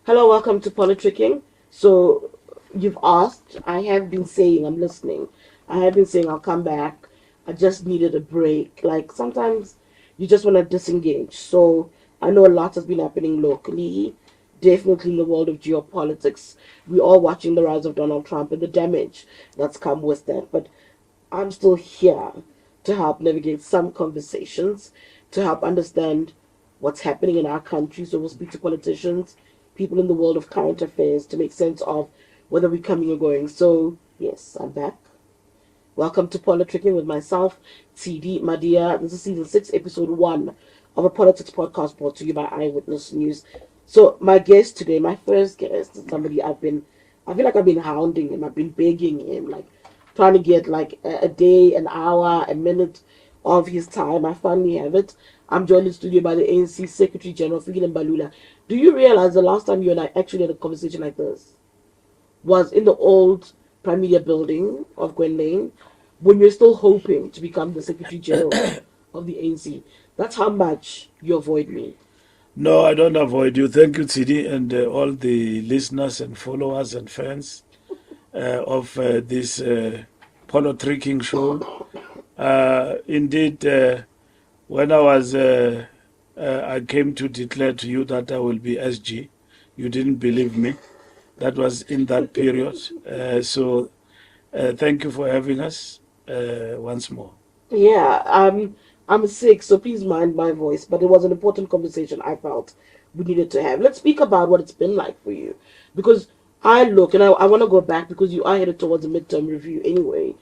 Hello, welcome to Politricking. So, you've asked, I have been saying, I'm listening. I have been saying I'll come back. I just needed a break. Like, sometimes you just want to disengage. So, I know a lot has been happening locally, definitely in the world of geopolitics. We're all watching the rise of Donald Trump and the damage that's come with that. But I'm still here to help navigate some conversations, to help understand what's happening in our country. So we'll speak to politicians, people in the world of current affairs to make sense of whether we're coming or going. So, yes, I'm back. Welcome to Politricking with myself, Tshidi Madia. This is season 6, episode 1 of a politics podcast brought to you by Eyewitness News. So, my guest today, my first guest, is somebody I feel like I've been hounding him, I've been begging him, like trying to get like a day, an hour, a minute of his time. I finally have it. I'm joined in studio by the ANC Secretary General, Fikile Mbalula. Do you realize the last time you and I actually had a conversation like this was in the old Prime Media building of Gwen Lane when you're still hoping to become the Secretary General of the ANC? That's how much you avoid me. No, I don't avoid you. Thank you, Tshidi, and all the listeners and followers and fans of this Politricking show. Indeed, when I came to declare to you that I will be SG. You didn't believe me. That was in that period. So thank you for having us once more. Yeah, I'm sick, so please mind my voice. But it was an important conversation I felt we needed to have. Let's speak about what it's been like for you, because I look and I want to go back because you are headed towards a midterm review anyway.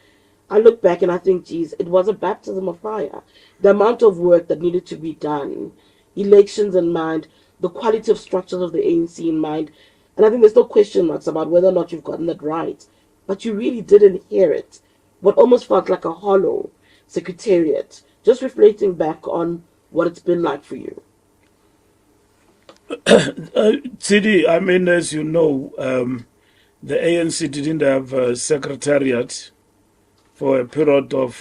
I look back and I think, geez, it was a baptism of fire. The amount of work that needed to be done, elections in mind, the quality of structures of the ANC in mind, and I think there's no question marks about whether or not you've gotten that right. But you really did inherit what almost felt like a hollow secretariat. Just reflecting back on what it's been like for you. Tshidi, I mean, as you know, the ANC didn't have a secretariat for a period of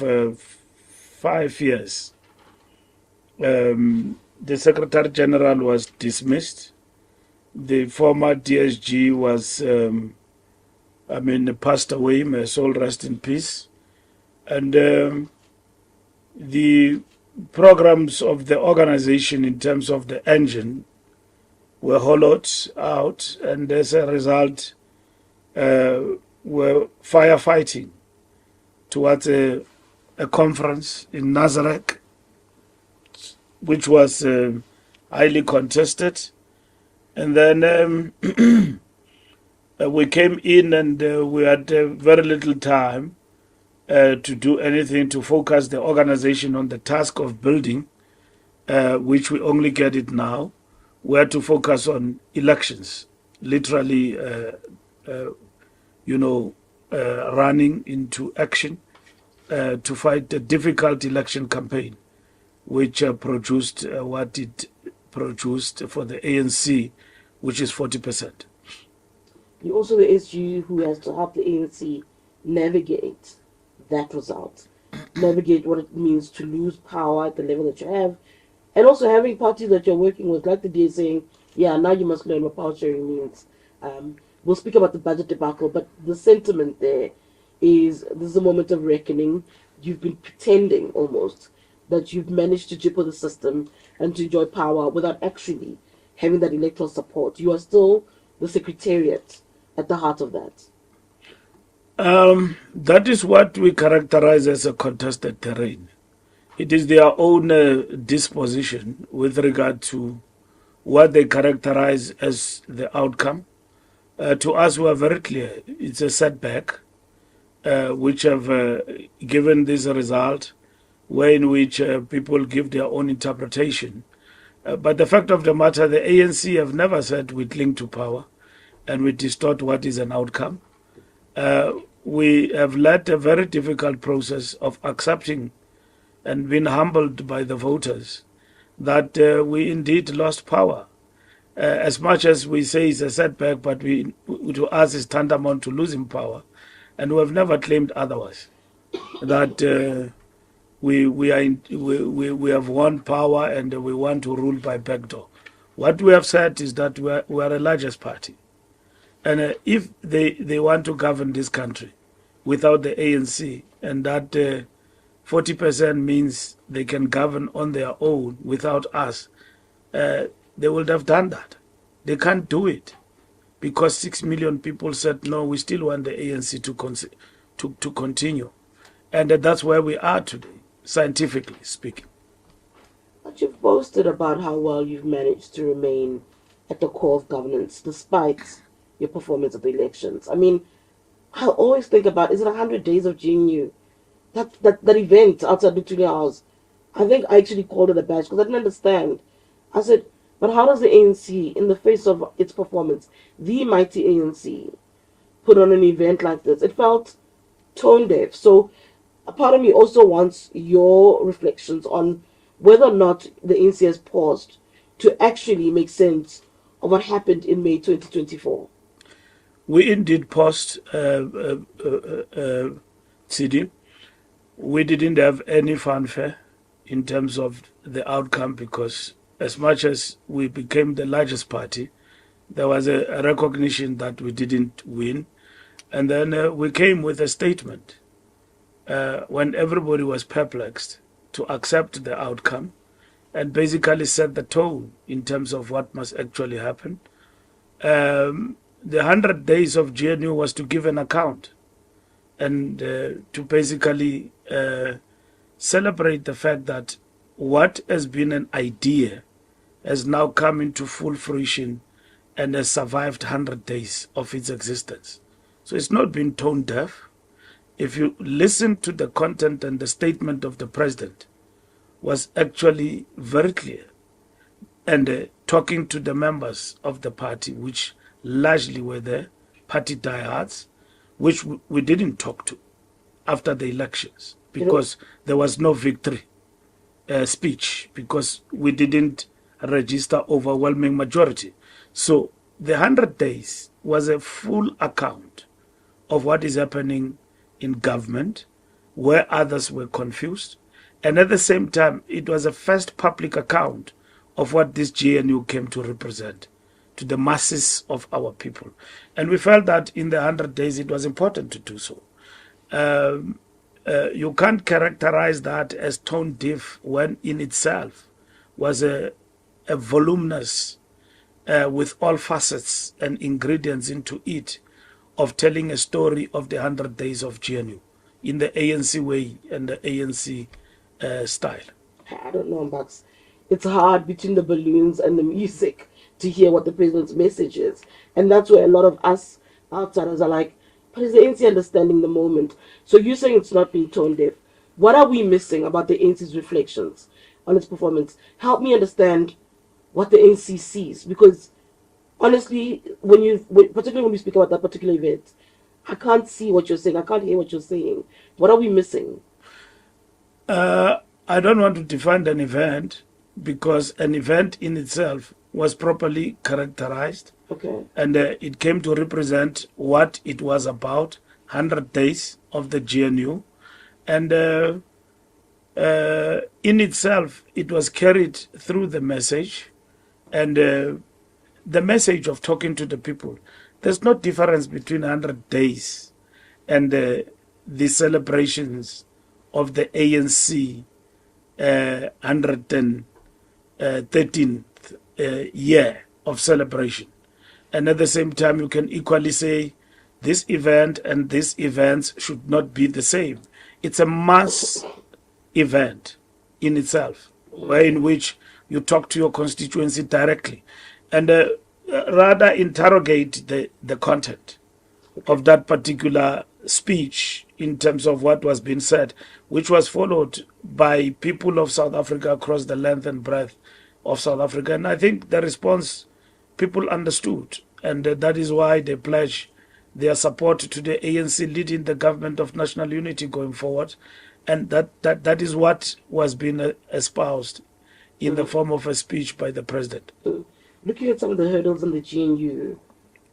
5 years. The Secretary General was dismissed. The former DSG was, passed away. May his soul rest in peace. And the programs of the organization in terms of the engine were hollowed out, and as a result, were firefighting towards a conference in Nazareth, which was highly contested. And then we came in and we had very little time to do anything to focus the organization on the task of building, which we only get it now. We had to focus on elections, literally, running into action to fight the difficult election campaign, which produced what it produced for the ANC, which is 40%. You're also the SG who has to help the ANC navigate that result, navigate what it means to lose power at the level that you have, and also having parties that you're working with, like the DA saying, yeah, now you must learn what power sharing means. We'll speak about the budget debacle, but the sentiment there is this is a moment of reckoning. You've been pretending almost that you've managed to jipper the system and to enjoy power without actually having that electoral support. You are still the secretariat at the heart of that. That is what we characterize as a contested terrain. It is their own disposition with regard to what they characterize as the outcome. To us, we are very clear. It's a setback, which have given this result, way in which people give their own interpretation. But the fact of the matter, the ANC have never said we cling to power and we distort what is an outcome. We have led a very difficult process of accepting and being humbled by the voters that we indeed lost power. As much as we say it's a setback, but to us is tantamount to losing power. And we have never claimed otherwise. That we have won power and we want to rule by backdoor. What we have said is that we are the largest party. And if they want to govern this country without the ANC, and that 40% means they can govern on their own without us, they would have done that. They can't do it because 6 million people said, no, we still want the ANC to continue. And that's where we are today, scientifically speaking. But you've boasted about how well you've managed to remain at the core of governance despite your performance at the elections. I mean, I always think about, is it 100 days of GNU? That event outside Victoria House, I think I actually called it a badge because I didn't understand. I said, but how does the ANC, in the face of its performance, the mighty ANC, put on an event like this? It felt tone deaf. So a part of me also wants your reflections on whether or not the ANC has paused to actually make sense of what happened in May 2024. We indeed paused, Tshidi. We didn't have any fanfare in terms of the outcome because as much as we became the largest party, there was a recognition that we didn't win. And then we came with a statement when everybody was perplexed to accept the outcome and basically set the tone in terms of what must actually happen. The 100 days of GNU was to give an account and to basically celebrate the fact that what has been an idea has now come into full fruition and has survived 100 days of its existence. So it's not been tone deaf. If you listen to the content and the statement of the president, was actually very clear and talking to the members of the party, which largely were the party diehards, which we didn't talk to after the elections because there was no victory speech because we didn't register overwhelming majority. So the 100 days was a full account of what is happening in government, where others were confused. And at the same time, it was a first public account of what this GNU came to represent to the masses of our people. And we felt that in the 100 days, it was important to do so. You can't characterize that as tone deaf when in itself was a voluminous, with all facets and ingredients into it, of telling a story of the 100 days of GNU in the ANC way and the ANC style. I don't know, Max. It's hard between the balloons and the music to hear what the president's message is. And that's where a lot of us outsiders are like, but is the ANC understanding the moment? So you're saying it's not being tone deaf. What are we missing about the ANC's reflections on its performance? Help me understand what the ANC sees. Because honestly, particularly when you speak about that particular event, I can't see what you're saying. I can't hear what you're saying. What are we missing? I don't want to define an event because an event in itself was properly characterized. Okay. And it came to represent what it was about, 100 days of the GNU. And in itself, it was carried through the message. And the message of talking to the people. There's no difference between 100 days and the celebrations of the ANC 113th year of celebration. And at the same time, you can equally say this event and these events should not be the same. It's a mass event in itself, in which you talk to your constituency directly and rather interrogate the content of that particular speech in terms of what was being said, which was followed by people of South Africa across the length and breadth of South Africa. And I think the response people understood, and that is why they pledge their support to the ANC leading the government of national unity going forward. And that is what was being espoused in the form of a speech by the president. Looking at some of the hurdles in the GNU,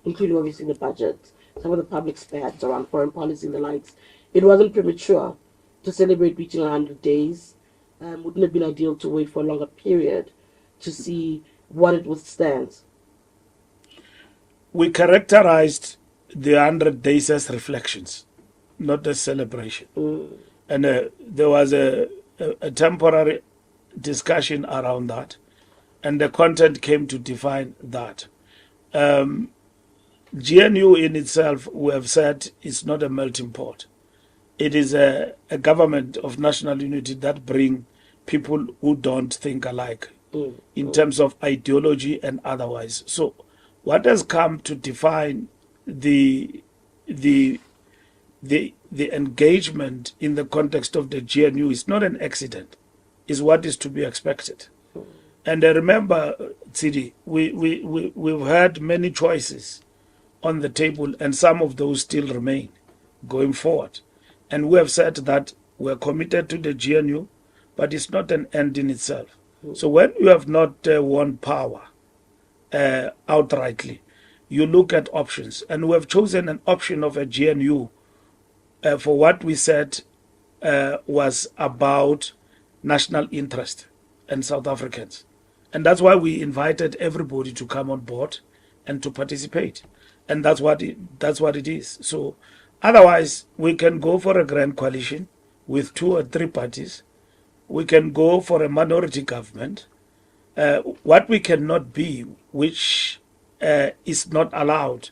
including obviously the budget, some of the public spat around foreign policy and the likes, it wasn't premature to celebrate reaching 100 days. Wouldn't it have been ideal to wait for a longer period to see what it withstands? We characterized the 100 days as reflections, not as celebration. And there was a temporary discussion around that, and the content came to define that. GNU in itself, we have said, is not a melting pot. It is a government of national unity that bring people who don't think alike in terms of ideology and otherwise. So what has come to define the the the engagement in the context of the GNU is not an accident, is what is to be expected. And I remember, Tshidi, we've had many choices on the table, and some of those still remain going forward. And we have said that we're committed to the GNU, but it's not an end in itself. So when you have not won power outrightly, you look at options. And we have chosen an option of a GNU for what we said was about national interest and South Africans. And that's why we invited everybody to come on board and to participate. And that's what it is. So otherwise, we can go for a grand coalition with 2 or 3 parties. We can go for a minority government. What we cannot be, which is not allowed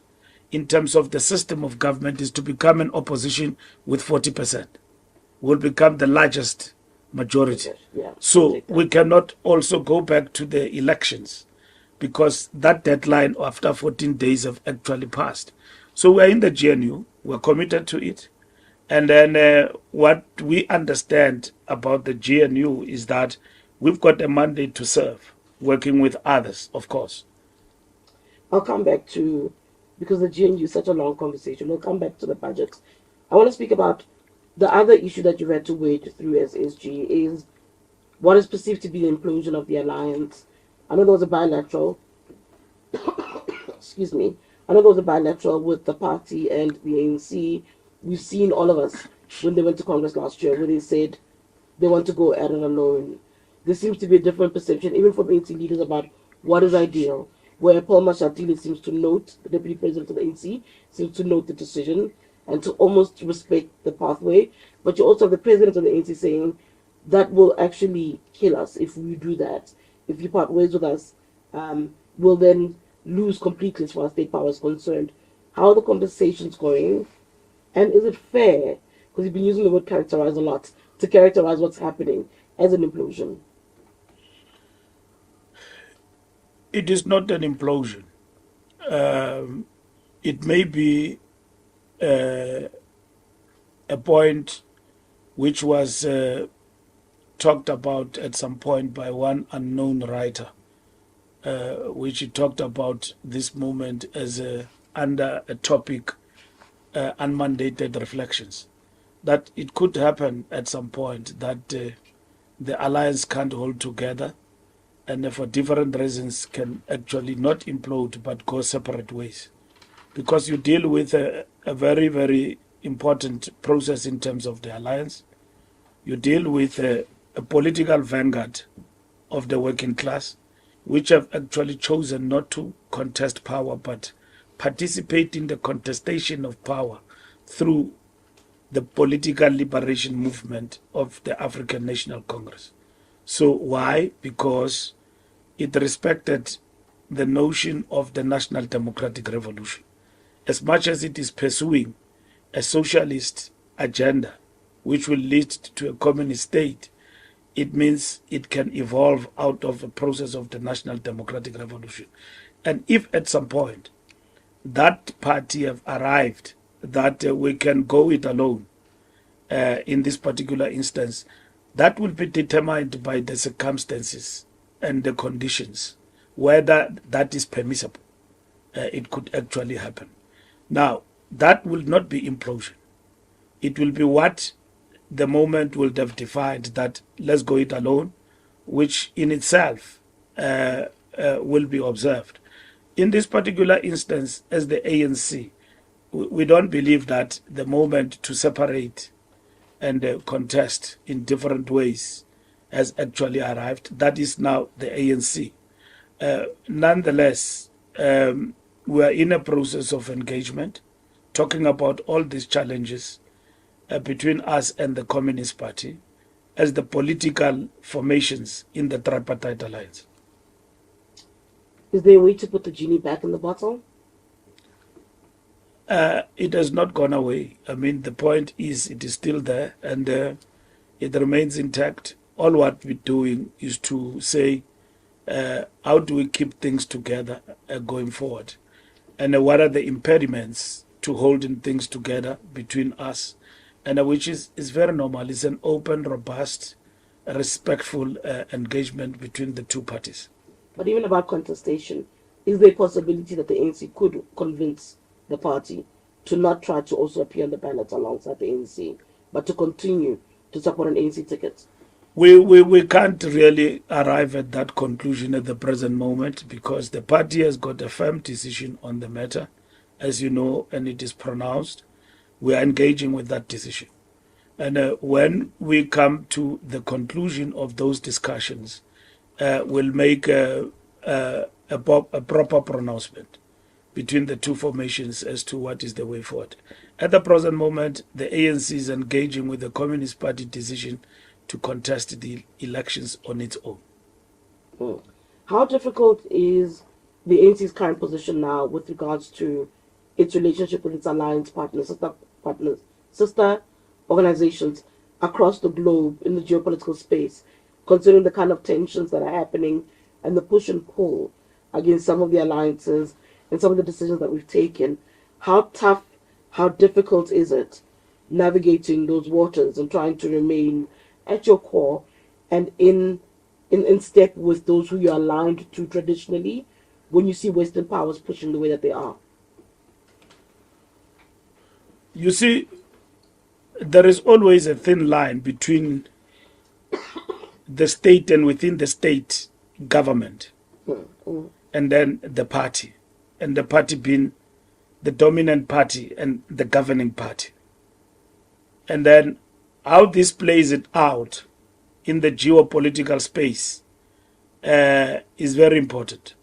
in terms of the system of government, is to become an opposition with 40%. We'll become the largest majority. Yeah, so we cannot also go back to the elections, because that deadline after 14 days have actually passed. So we're in the GNU, we're committed to it. And then what we understand about the GNU is that we've got a mandate to serve, working with others, of course. I'll come back to, because the GNU is such a long conversation, we'll come back to the budget. I want to speak about the other issue that you've had to wade through as SG is what is perceived to be the implosion of the alliance. I know there was a bilateral, excuse me, I know there was a bilateral with the party and the ANC. We've seen, all of us, when they went to Congress last year, where they said they want to go at it alone. There seems to be a different perception, even from ANC leaders, about what is ideal, where Paul Mashatile seems to note, the deputy president of the ANC, seems to note the decision and to almost respect the pathway. But you also have the president of the ANC saying that will actually kill us if we do that. If you part ways with us, we'll then lose completely as far as state power is concerned. How are the conversations going? And is it fair, because you've been using the word characterize a lot, to characterize what's happening as an implosion? It is not an implosion. It may be a point which was talked about at some point by one unknown writer, which he talked about this moment as under a topic, unmandated reflections. That it could happen at some point that the alliance can't hold together, and for different reasons can actually not implode but go separate ways. Because you deal with a very, very important process in terms of the alliance. You deal with a political vanguard of the working class, which have actually chosen not to contest power, but participate in the contestation of power through the political liberation movement of the African National Congress. So why? Because it respected the notion of the National Democratic Revolution. As much as it is pursuing a socialist agenda which will lead to a communist state, it means it can evolve out of a process of the National Democratic Revolution. And if at some point that party have arrived that we can go it alone in this particular instance, that will be determined by the circumstances and the conditions, whether that is permissible. It could actually happen. Now, that will not be implosion. It will be what the moment will have defined, that let's go it alone, which in itself will be observed. In this particular instance, as the ANC, we don't believe that the moment to separate and contest in different ways has actually arrived. That is now the ANC. Nonetheless, we are in a process of engagement, talking about all these challenges between us and the Communist Party as the political formations in the Tripartite Alliance. Is there a way to put the genie back in the bottle? It has not gone away. I mean, the point is it is still there and it remains intact. All what we're doing is to say, how do we keep things together going forward? And what are the impediments to holding things together between us? And which is very normal. It's an open, robust, respectful engagement between the two parties. But even about contestation, is there a possibility that the ANC could convince the party to not try to also appear on the ballot alongside the ANC, but to continue to support an ANC ticket? We can't really arrive at that conclusion at the present moment because the party has got a firm decision on the matter, as you know, and it is pronounced. We are engaging with that decision. And when we come to the conclusion of those discussions, we'll make a proper pronouncement between the two formations as to what is the way forward. At the present moment, the ANC is engaging with the Communist Party decision to contest the elections on its own. How difficult is the ANC's current position now with regards to its relationship with its alliance partners, sister organizations across the globe in the geopolitical space, considering the kind of tensions that are happening and the push and pull against some of the alliances and some of the decisions that we've taken? How tough, how difficult is it navigating those waters and trying to remain at your core and in step with those who you're aligned to traditionally when you see Western powers pushing the way that they are? You see, there is always a thin line between the state and within the state government and then the party, and the party being the dominant party and the governing party. And then how this plays it out in the geopolitical space is very important.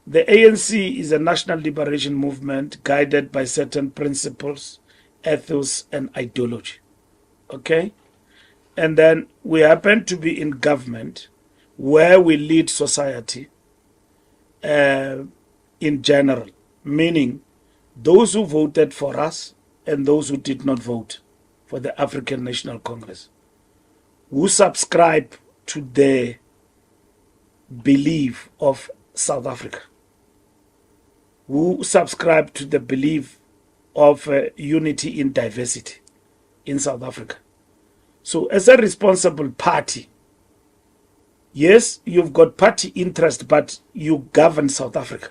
The ANC is a national liberation movement guided by certain principles, ethos, and ideology. Okay? And then we happen to be in government where we lead society in general, meaning those who voted for us and those who did not vote for the African National Congress, who subscribe to the belief of South Africa, who subscribe to the belief of unity in diversity in South Africa. So as a responsible party, yes, you've got party interest, but you govern South Africa.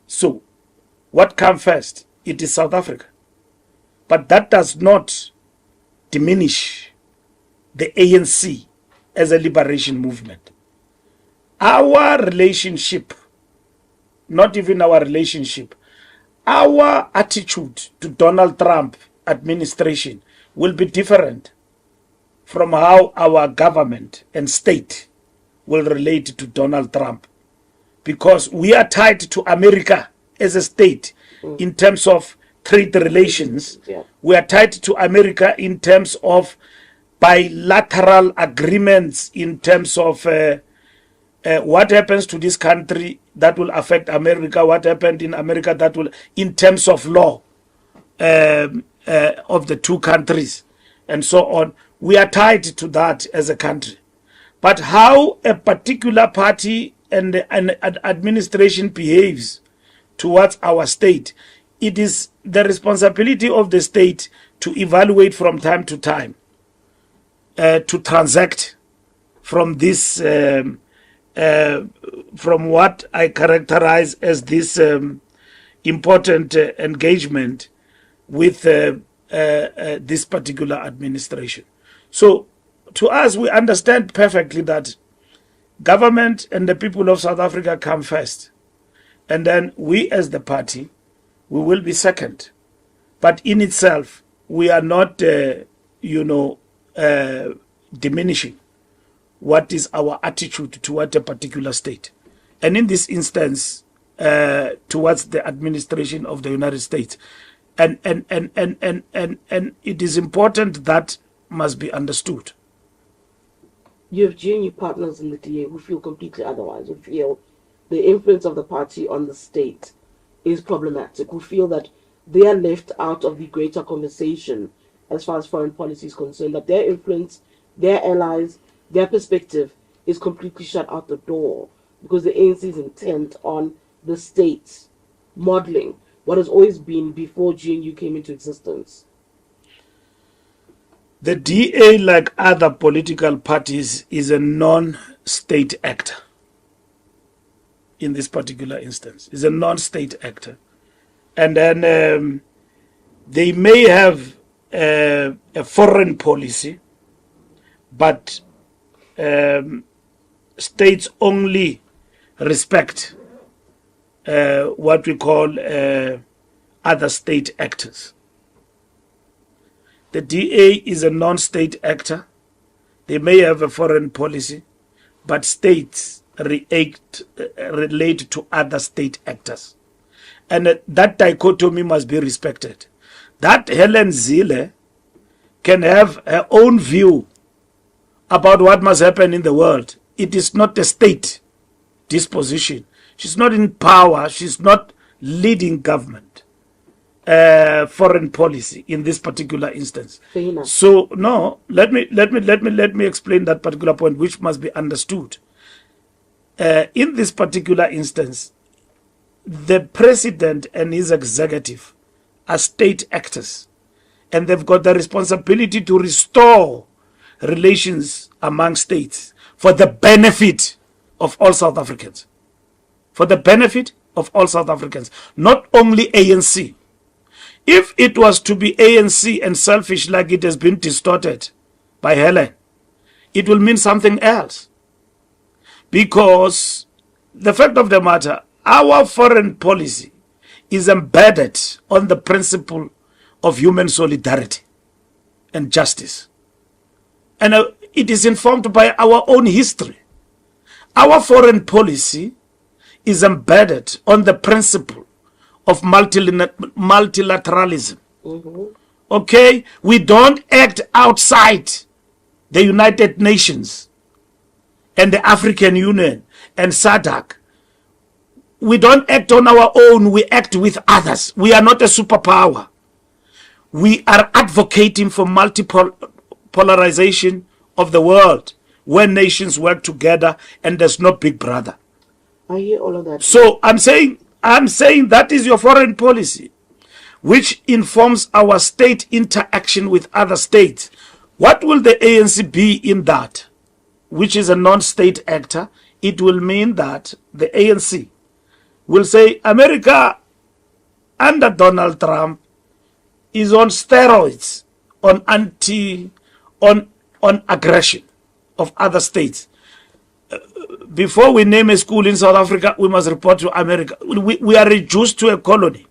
So what comes first? It is South Africa. But that does not diminish the ANC as a liberation movement. Our relationship, not even our relationship, our attitude to Donald Trump administration will be different from how our government and state will relate to Donald Trump, because we are tied to America as a state in terms of trade relations. We are tied to America in terms of bilateral agreements, in terms of what happens to this country that will affect America, what happened in America that will, in terms of law of the two countries and so on. We are tied to that as a country. But how a particular party and an administration behaves towards our state, it is the responsibility of the state to evaluate from time to time, to transact from this, from what I characterize as this important engagement with this particular administration. So to us, we understand perfectly that government and the people of South Africa come first. And then we as the party, we will be second. But in itself, we are not, diminishing what is our attitude toward a particular state. And in this instance, towards the administration of the United States. And it is important that must be understood. You have junior partners in the DA who feel completely otherwise, who feel the influence of the party on the state is problematic, who feel that they are left out of the greater conversation as far as foreign policy is concerned, that their influence, their allies, their perspective is completely shut out the door because the ANC is intent on the state modeling what has always been before GNU came into existence. The DA, like other political parties, is a non-state actor. In this particular instance, is a non-state actor. And then they may have a foreign policy, but states only respect what we call other state actors. The DA is a non-state actor. They may have a foreign policy, but states relate to other state actors. And that dichotomy must be respected. That Helen Zille can have her own view about what must happen in the world. It is not a state disposition. She's not in power. She's not leading government, foreign policy in this particular instance. So no, let me explain that particular point, which must be understood. In this particular instance, the president and his executive are state actors, and they've got the responsibility to restore relations among states for the benefit of all South Africans. For the benefit of all South Africans, not only ANC. If it was to be ANC and selfish like it has been distorted by Helen, it will mean something else. Because the fact of the matter, our foreign policy is embedded on the principle of human solidarity and justice. And it is informed by our own history. Our foreign policy is embedded on the principle of multilateralism. Okay? We don't act outside the United Nations and the African Union and SADC. We don't act on our own, we act with others. We are not a superpower. We are advocating for multiple polarization of the world, where nations work together and there's no big brother. I hear all of that. So I'm saying that is your foreign policy, which informs our state interaction with other states. What will the ANC be in that, which is a non-state actor? It will mean that the ANC will say America under Donald Trump is on steroids on aggression of other states. Before we name a school in South Africa, we must report to America. We are reduced to a colony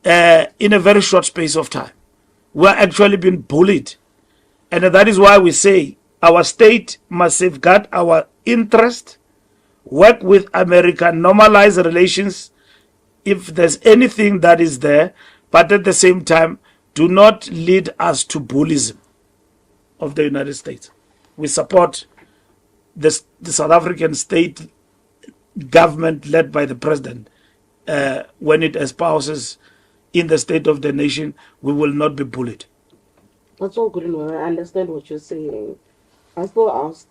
in a very short space of time. We are actually being bullied. And that is why we say our state must safeguard our interest, work with America, normalize relations if there's anything that is there, but at the same time, do not lead us to bullyism of the United States. We support the South African state government led by the president. When it espouses in the state of the nation, we will not be bullied. That's all good and well. I understand what you're saying. I still ask,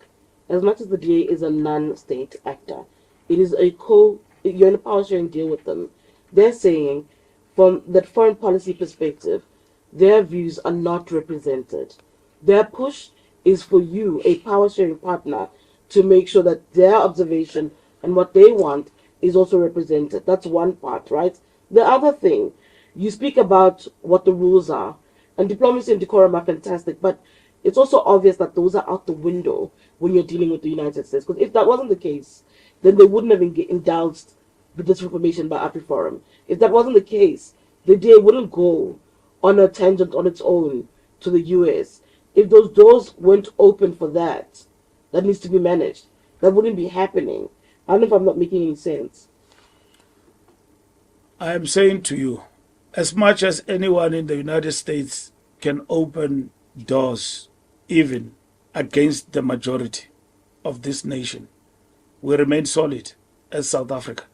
as much as the DA is a non-state actor, it is you're in a power sharing deal with them. They're saying, from that foreign policy perspective, their views are not represented. Their push is for you, a power sharing partner, to make sure that their observation and what they want is also represented. That's one part, right? The other thing, you speak about what the rules are, and diplomacy and decorum are fantastic, but it's also obvious that those are out the window when you're dealing with the United States. Because if that wasn't the case, then they wouldn't have indulged the disinformation by AfriForum. If that wasn't the case, the DA wouldn't go on a tangent on its own to the US. If those doors weren't open for that, that needs to be managed. That wouldn't be happening. I don't know if I'm not making any sense. I am saying to you, as much as anyone in the United States can open doors, even against the majority of this nation, we remain solid as South Africa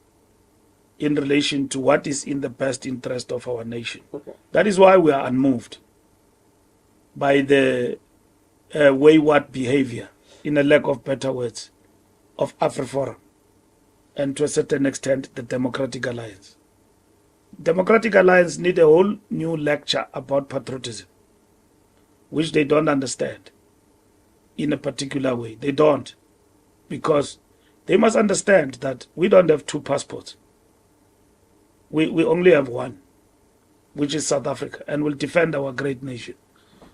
in relation to what is in the best interest of our nation. Okay. That is why we are unmoved by the wayward behavior, in a lack of better words, of AfriForum and to a certain extent the Democratic Alliance. Democratic Alliance need a whole new lecture about patriotism, which they don't understand in a particular way. They don't, because they must understand that we don't have two passports. We only have one, which is South Africa, and will defend our great nation.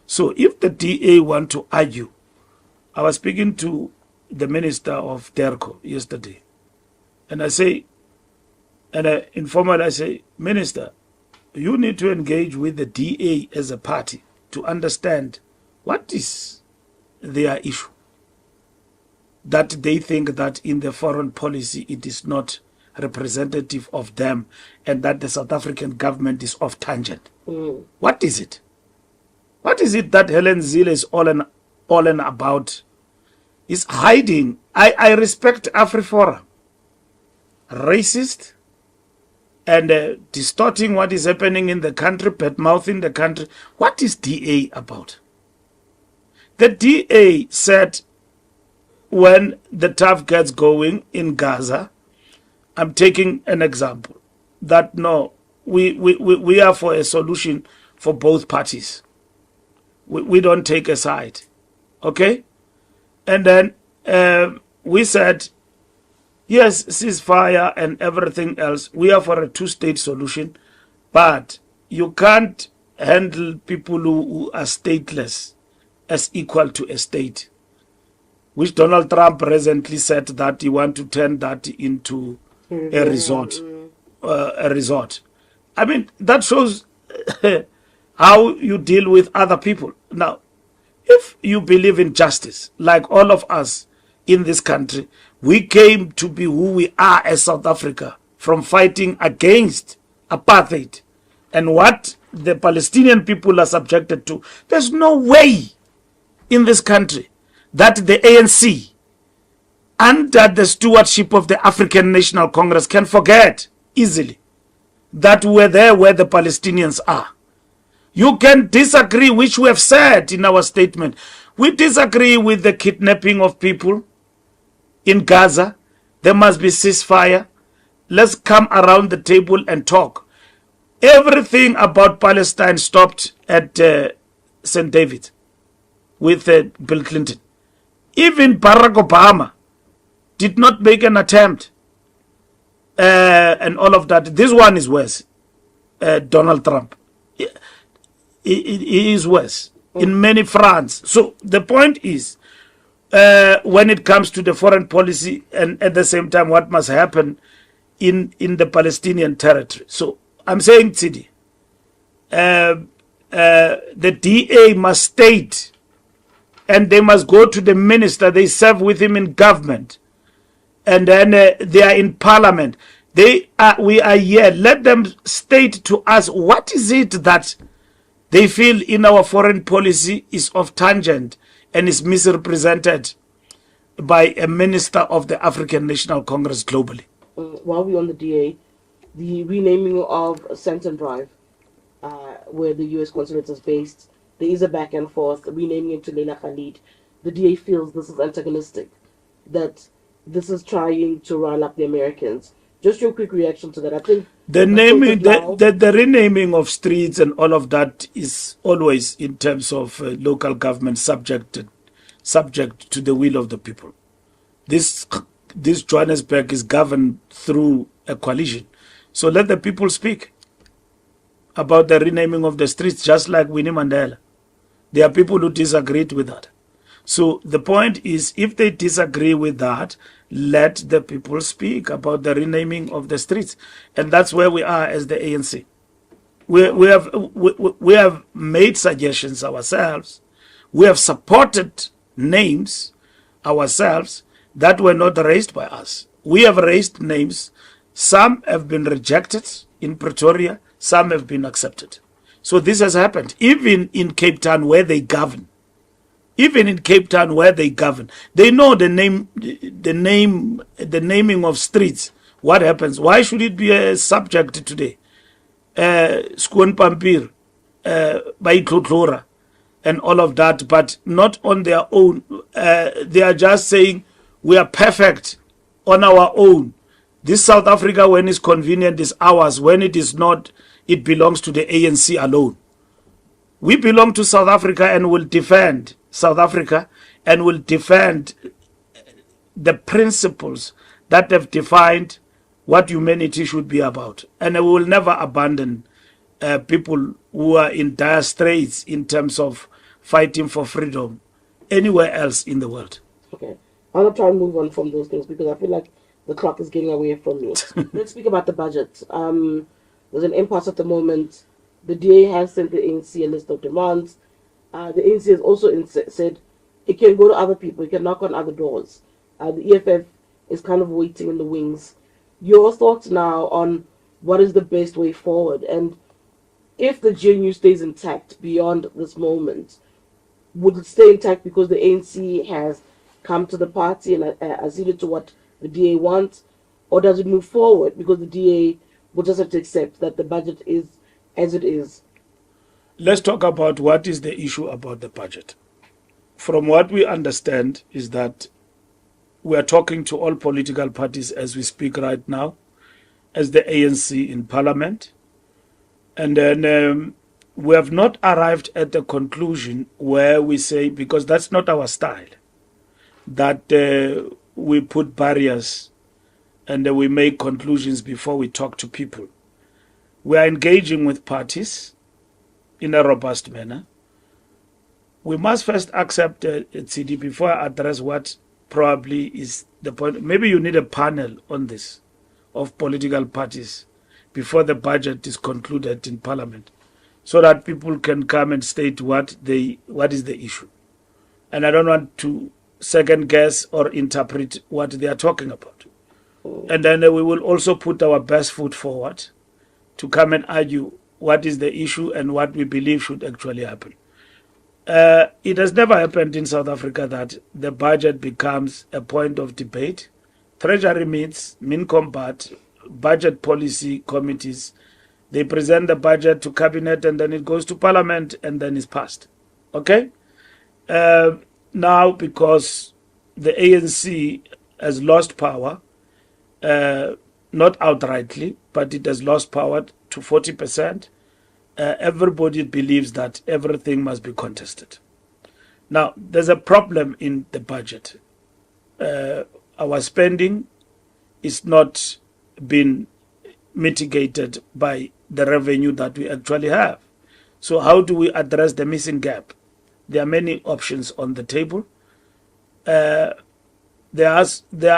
So if the DA want to argue, I was speaking to the Minister of DERCO yesterday, and I say, and informally I say, Minister, you need to engage with the DA as a party to understand what is their issue. That they think that in the foreign policy it is not representative of them and that the South African government is off tangent. What is it? What is it that Helen Zille is all and about? Is hiding. I respect AfriForum. Racist and distorting what is happening in the country, bad-mouthing the country. What is DA about? The DA said when the tough gets going in Gaza, I'm taking an example, that no, we are for a solution for both parties. We don't take a side, okay? And then we said, yes, ceasefire and everything else, we are for a two-state solution, but you can't handle people who are stateless as equal to a state, which Donald Trump recently said that he want to turn that into a resort. I mean, that shows how you deal with other people. Now, if you believe in justice, like all of us in this country, we came to be who we are as South Africa from fighting against apartheid and what the Palestinian people are subjected to. There's no way in this country that the ANC, under the stewardship of the African National Congress, can forget easily that we're there where the Palestinians are. You can disagree, which we have said in our statement. We disagree with the kidnapping of people in Gaza. There must be ceasefire. Let's come around the table and talk. Everything about Palestine stopped at St. David with Bill Clinton. Even Barack Obama did not make an attempt and all of that. This one is worse. Donald Trump. He is worse in many fronts. So the point is, when it comes to the foreign policy and at the same time what must happen in the Palestinian territory. So I'm saying, Tshidi, the DA must state, and they must go to the minister. They serve with him in government, and then they are in parliament. We are here. Let them state to us what is it that they feel in our foreign policy is off tangent and is misrepresented by a minister of the African National Congress globally. While we're on the DA, the renaming of Sandton Drive, where the U.S. consulate is based, there is a back and forth, renaming it to Leila Khalid. The DA feels this is antagonistic, that this is trying to rile up the Americans. Just your quick reaction to that. I think the naming, the renaming of streets and all of that is always in terms of local government subject to the will of the people. This Johannesburg is governed through a coalition. So let the people speak about the renaming of the streets, just like Winnie Mandela. There are people who disagreed with that. So the point is, if they disagree with that, let the people speak about the renaming of the streets. And that's where we are as the ANC. We have made suggestions ourselves. We have supported names ourselves that were not raised by us. We have raised names. Some have been rejected in Pretoria. Some have been accepted. So this has happened. Even in Cape Town where they govern. Even in Cape Town where they govern. They know the naming of streets. What happens? Why should it be a subject today? Skun Pampir, Baitlotlora, and all of that, but not on their own. They are just saying we are perfect on our own. This South Africa, when it's convenient, is ours. When it is not, it belongs to the ANC alone. We belong to South Africa and will defend South Africa and will defend the principles that have defined what humanity should be about. And we will never abandon people who are in dire straits in terms of fighting for freedom anywhere else in the world. Okay. I'm going to try and move on from those things because I feel like the clock is getting away from me. Let's speak about the budget. There's an impasse at the moment. The DA has sent the ANC a list of demands. The ANC has also said it can go to other people, it can knock on other doors. The EFF is kind of waiting in the wings. Your thoughts now on what is the best way forward, and if the GNU stays intact beyond this moment, would it stay intact because the ANC has come to the party and acceded to what the DA wants, or does it move forward because the DA will just have to accept that the budget is as it is? Let's talk about what is the issue about the budget. From what we understand is that we are talking to all political parties as we speak right now, as the ANC in Parliament. And then we have not arrived at the conclusion where we say, because that's not our style, that we put barriers and we make conclusions before we talk to people. We are engaging with parties in a robust manner. We must first accept Tshidi before I address what probably is the point. Maybe you need a panel on this of political parties before the budget is concluded in Parliament, so that people can come and state what is the issue. And I don't want to second guess or interpret what they are talking about. And then we will also put our best foot forward to come and argue what is the issue and what we believe should actually happen. It has never happened in South Africa that the budget becomes a point of debate. Treasury meets, Mincombat, budget policy committees, they present the budget to cabinet and then it goes to Parliament and then it's passed. Okay? Now, because the ANC has lost power, not outrightly, but it has lost power to 40%, everybody believes that everything must be contested. Now, there's a problem in the budget. Our spending is not being mitigated by the revenue that we actually have. So how do we address the missing gap? There are many options on the table. There are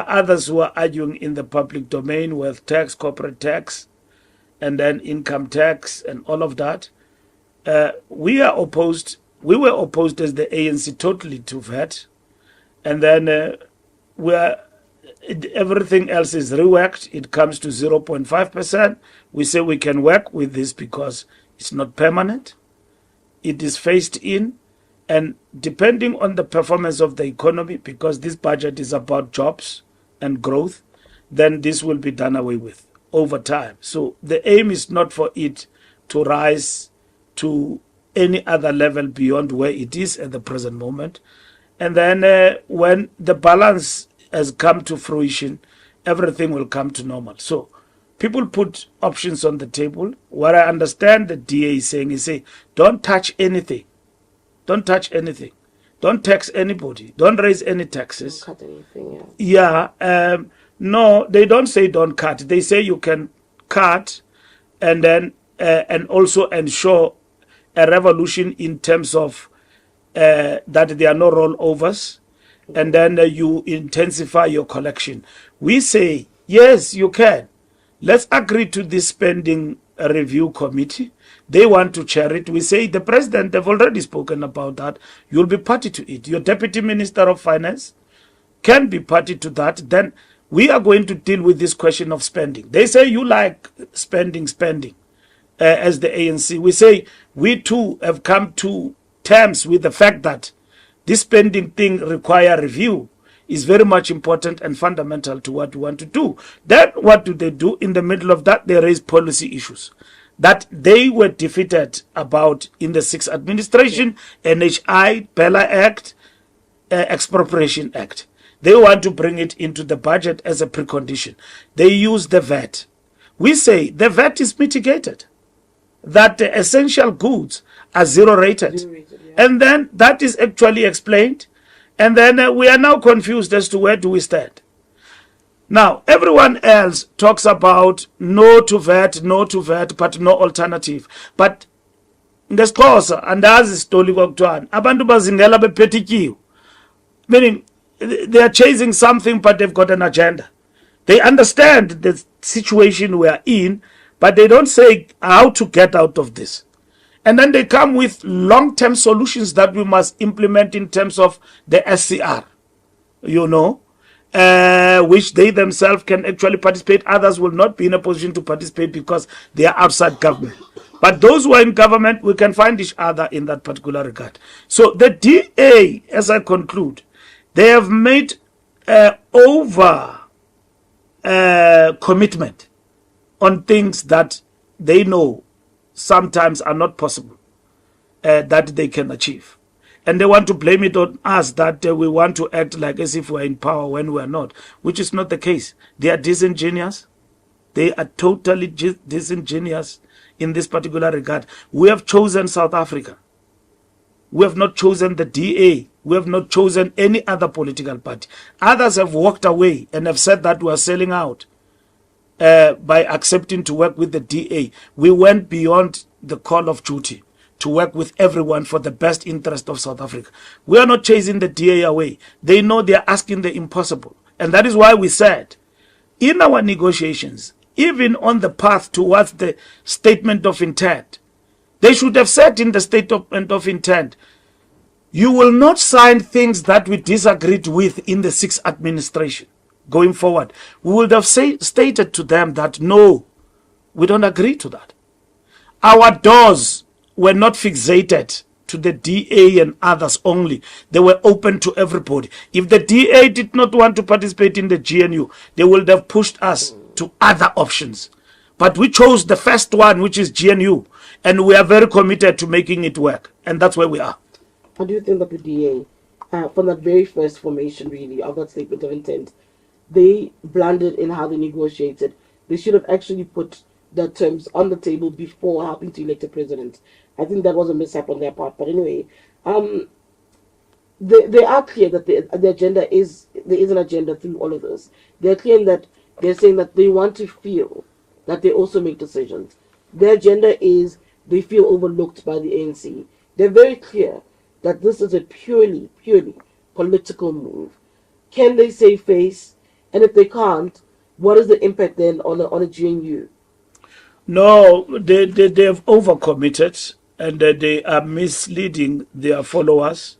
others who are arguing in the public domain with tax, corporate tax, and then income tax and all of that. We were opposed as the ANC totally to VAT, and then everything else is reworked. It comes to 0.5%. We say we can work with this because it's not permanent. It is phased in, and depending on the performance of the economy, because this budget is about jobs and growth, then this will be done away with over time. So the aim is not for it to rise to any other level beyond where it is at the present moment. And then when the balance has come to fruition, everything will come to normal. So people put options on the table. What I understand the DA is saying is, don't touch anything. Don't touch anything. Don't tax anybody. Don't raise any taxes. Don't cut anything, yeah. No, they don't say don't cut. They say you can cut and then and also ensure a revolution in terms of that there are no rollovers, and then you intensify your collection. We say, yes, you can. Let's agree to this spending review committee. They want to chair it. We say the president have already spoken about that. You'll be party to it. Your deputy minister of finance can be party to that. Then we are going to deal with this question of spending. They say you like spending, as the ANC. We say we too have come to terms with the fact that this spending thing require review, is very much important and fundamental to what we want to do. Then what do they do? In the middle of that, they raise policy issues that they were defeated about in the 6th administration, NHI, Bella Act, Expropriation Act. They want to bring it into the budget as a precondition. They use the VAT. We say the VAT is mitigated, that the essential goods are zero rated. Yeah. And then that is actually explained. And then we are now confused as to where do we stand. Now, everyone else talks about no to VAT, but no alternative. But ngesixhosa andazi isitoli kwakuthiwani abantu bazingela bephethikiwe, meaning they are chasing something but they've got an agenda. They understand the situation we are in, but they don't say how to get out of this. And then they come with long-term solutions that we must implement in terms of the SCR, which they themselves can actually participate. Others will not be in a position to participate because they are outside government. But those who are in government, we can find each other in that particular regard. So the DA, as I conclude, they have made over commitment on things that they know sometimes are not possible, that they can achieve. And they want to blame it on us that we want to act like as if we're in power when we're not, which is not the case. They are disingenuous. They are totally disingenuous in this particular regard. We have chosen South Africa. We have not chosen the DA. We have not chosen any other political party. Others have walked away and have said that we are selling out by accepting to work with the DA. We went beyond the call of duty to work with everyone for the best interest of South Africa. We are not chasing the DA away. They know they are asking the impossible. And that is why we said, in our negotiations, even on the path towards the statement of intent, they should have said in the statement of intent, you will not sign things that we disagreed with in the 6th administration. Going forward, we would have stated to them that no, we don't agree to that. Our doors were not fixated to the DA and others only. They were open to everybody. If the DA did not want to participate in the GNU, they would have pushed us to other options. But we chose the first one, which is GNU, and we are very committed to making it work. And that's where we are. How do you think that the DA, from that very first formation, really, of that statement of intent, they blundered in how they negotiated? They should have actually put the terms on the table before helping to elect a president. I think that was a mishap on their part. But anyway, they are clear that the agenda is, there is an agenda through all of this. They're clear in that they're saying that they want to feel that they also make decisions. Their agenda is they feel overlooked by the ANC. They're very clear that this is a purely political move. Can they save face? And if they can't, what is the impact then on a GNU? No, they have overcommitted and they are misleading their followers.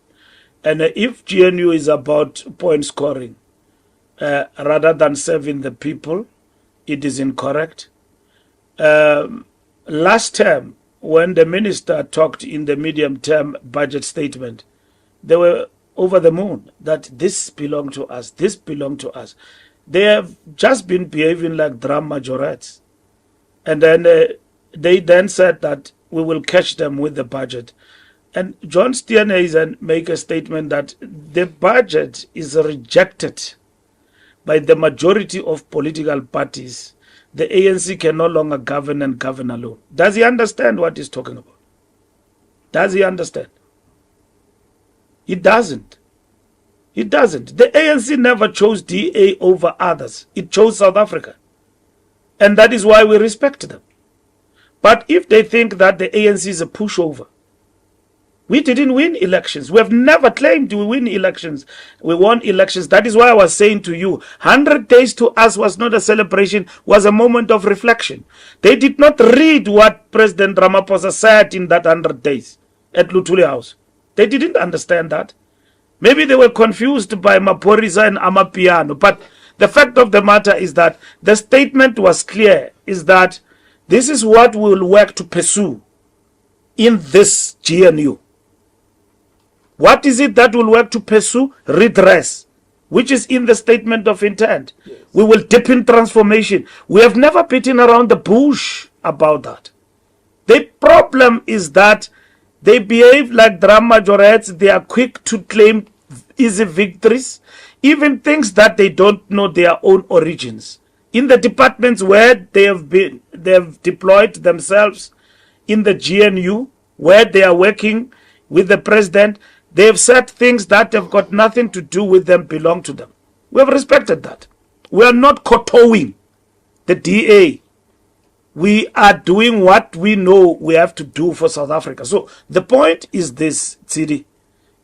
And if GNU is about point scoring rather than serving the people, it is incorrect. Last term, when the minister talked in the medium-term budget statement, they were over the moon that this belonged to us, this belonged to us. They have just been behaving like drum majorettes. And then they then said that we will catch them with the budget. And John Steenhuisen make a statement that the budget is rejected by the majority of political parties. The ANC can no longer govern and govern alone. Does he understand what he's talking about? Does he understand? He doesn't. He doesn't. The ANC never chose DA over others. It chose South Africa. And that is why we respect them. But if they think that the ANC is a pushover, we didn't win elections. We have never claimed we win elections. We won elections. That is why I was saying to you, 100 days to us was not a celebration, was a moment of reflection. They did not read what President Ramaphosa said in that 100 days at Luthuli House. They didn't understand that. Maybe they were confused by Maphorisa and Amapiano, but the fact of the matter is that the statement was clear, is that this is what we will work to pursue in this GNU. What is it that will work to pursue? Redress, which is in the statement of intent. Yes. We will deepen transformation. We have never beaten around the bush about that. The problem is that they behave like drama majorettes. They are quick to claim easy victories, even things that they don't know their own origins. In the departments where they have deployed themselves in the GNU, where they are working with the president, they have said things that have got nothing to do with them, belong to them. We have respected that. We are not kowtowing the DA. We are doing what we know we have to do for South Africa. So the point is this, Tshidi,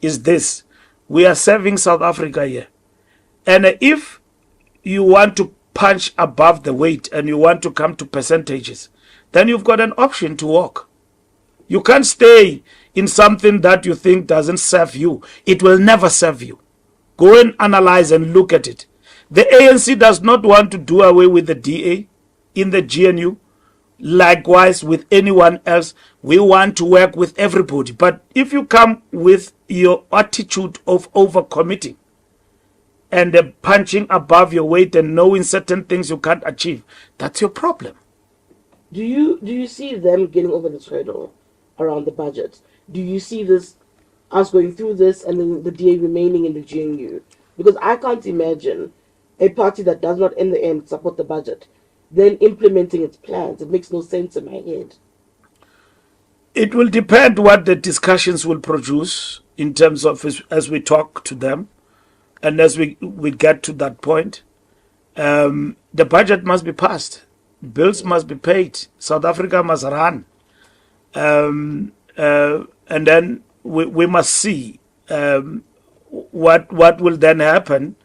is this. We are serving South Africa here. And if you want to punch above the weight and you want to come to percentages, then you've got an option to walk. You can't stay in something that you think doesn't serve you. It will never serve you. Go and analyze and look at it. The ANC does not want to do away with the DA in the GNU. Likewise with anyone else, we want to work with everybody. But if you come with your attitude of overcommitting and punching above your weight and knowing certain things you can't achieve, that's your problem. Do you see them getting over this hurdle around the budget? Do you see this, us going through this and then the DA remaining in the GNU? Because I can't imagine a party that does not in the end support the budget then implementing its plans. It makes no sense in my head. It will depend what the discussions will produce in terms of as we talk to them and as we get to that point. The budget must be passed. Bills must be paid. South Africa must run. And then we must see what will then happen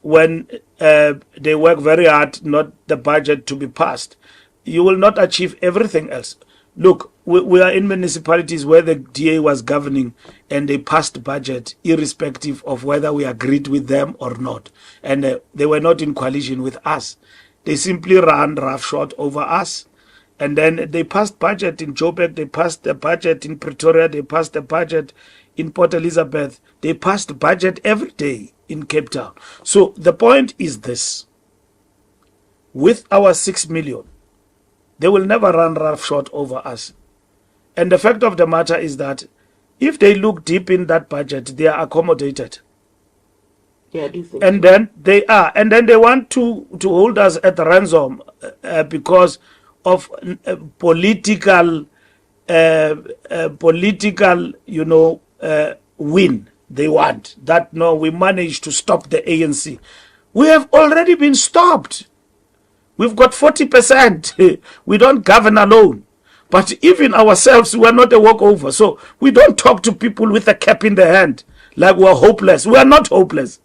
when they work very hard, not the budget to be passed. You will not achieve everything else. Look, we are in municipalities where the DA was governing and they passed the budget irrespective of whether we agreed with them or not. And they were not in coalition with us. They simply ran roughshod over us. And then they passed budget in Joburg, they passed the budget in Pretoria, they passed the budget in Port Elizabeth. They passed budget every day in Cape Town. So the point is this. With our 6 million, they will never run roughshod over us. And the fact of the matter is that if they look deep in that budget, they are accommodated. Yeah, I do think and so. Then they are. And then they want to hold us at ransom because of political, win. They want that. No, we managed to stop the ANC. We have already been stopped. We've got 40%. We don't govern alone. But even ourselves, we are not a walkover. So we don't talk to people with a cap in the hand like we're hopeless. We are not hopeless.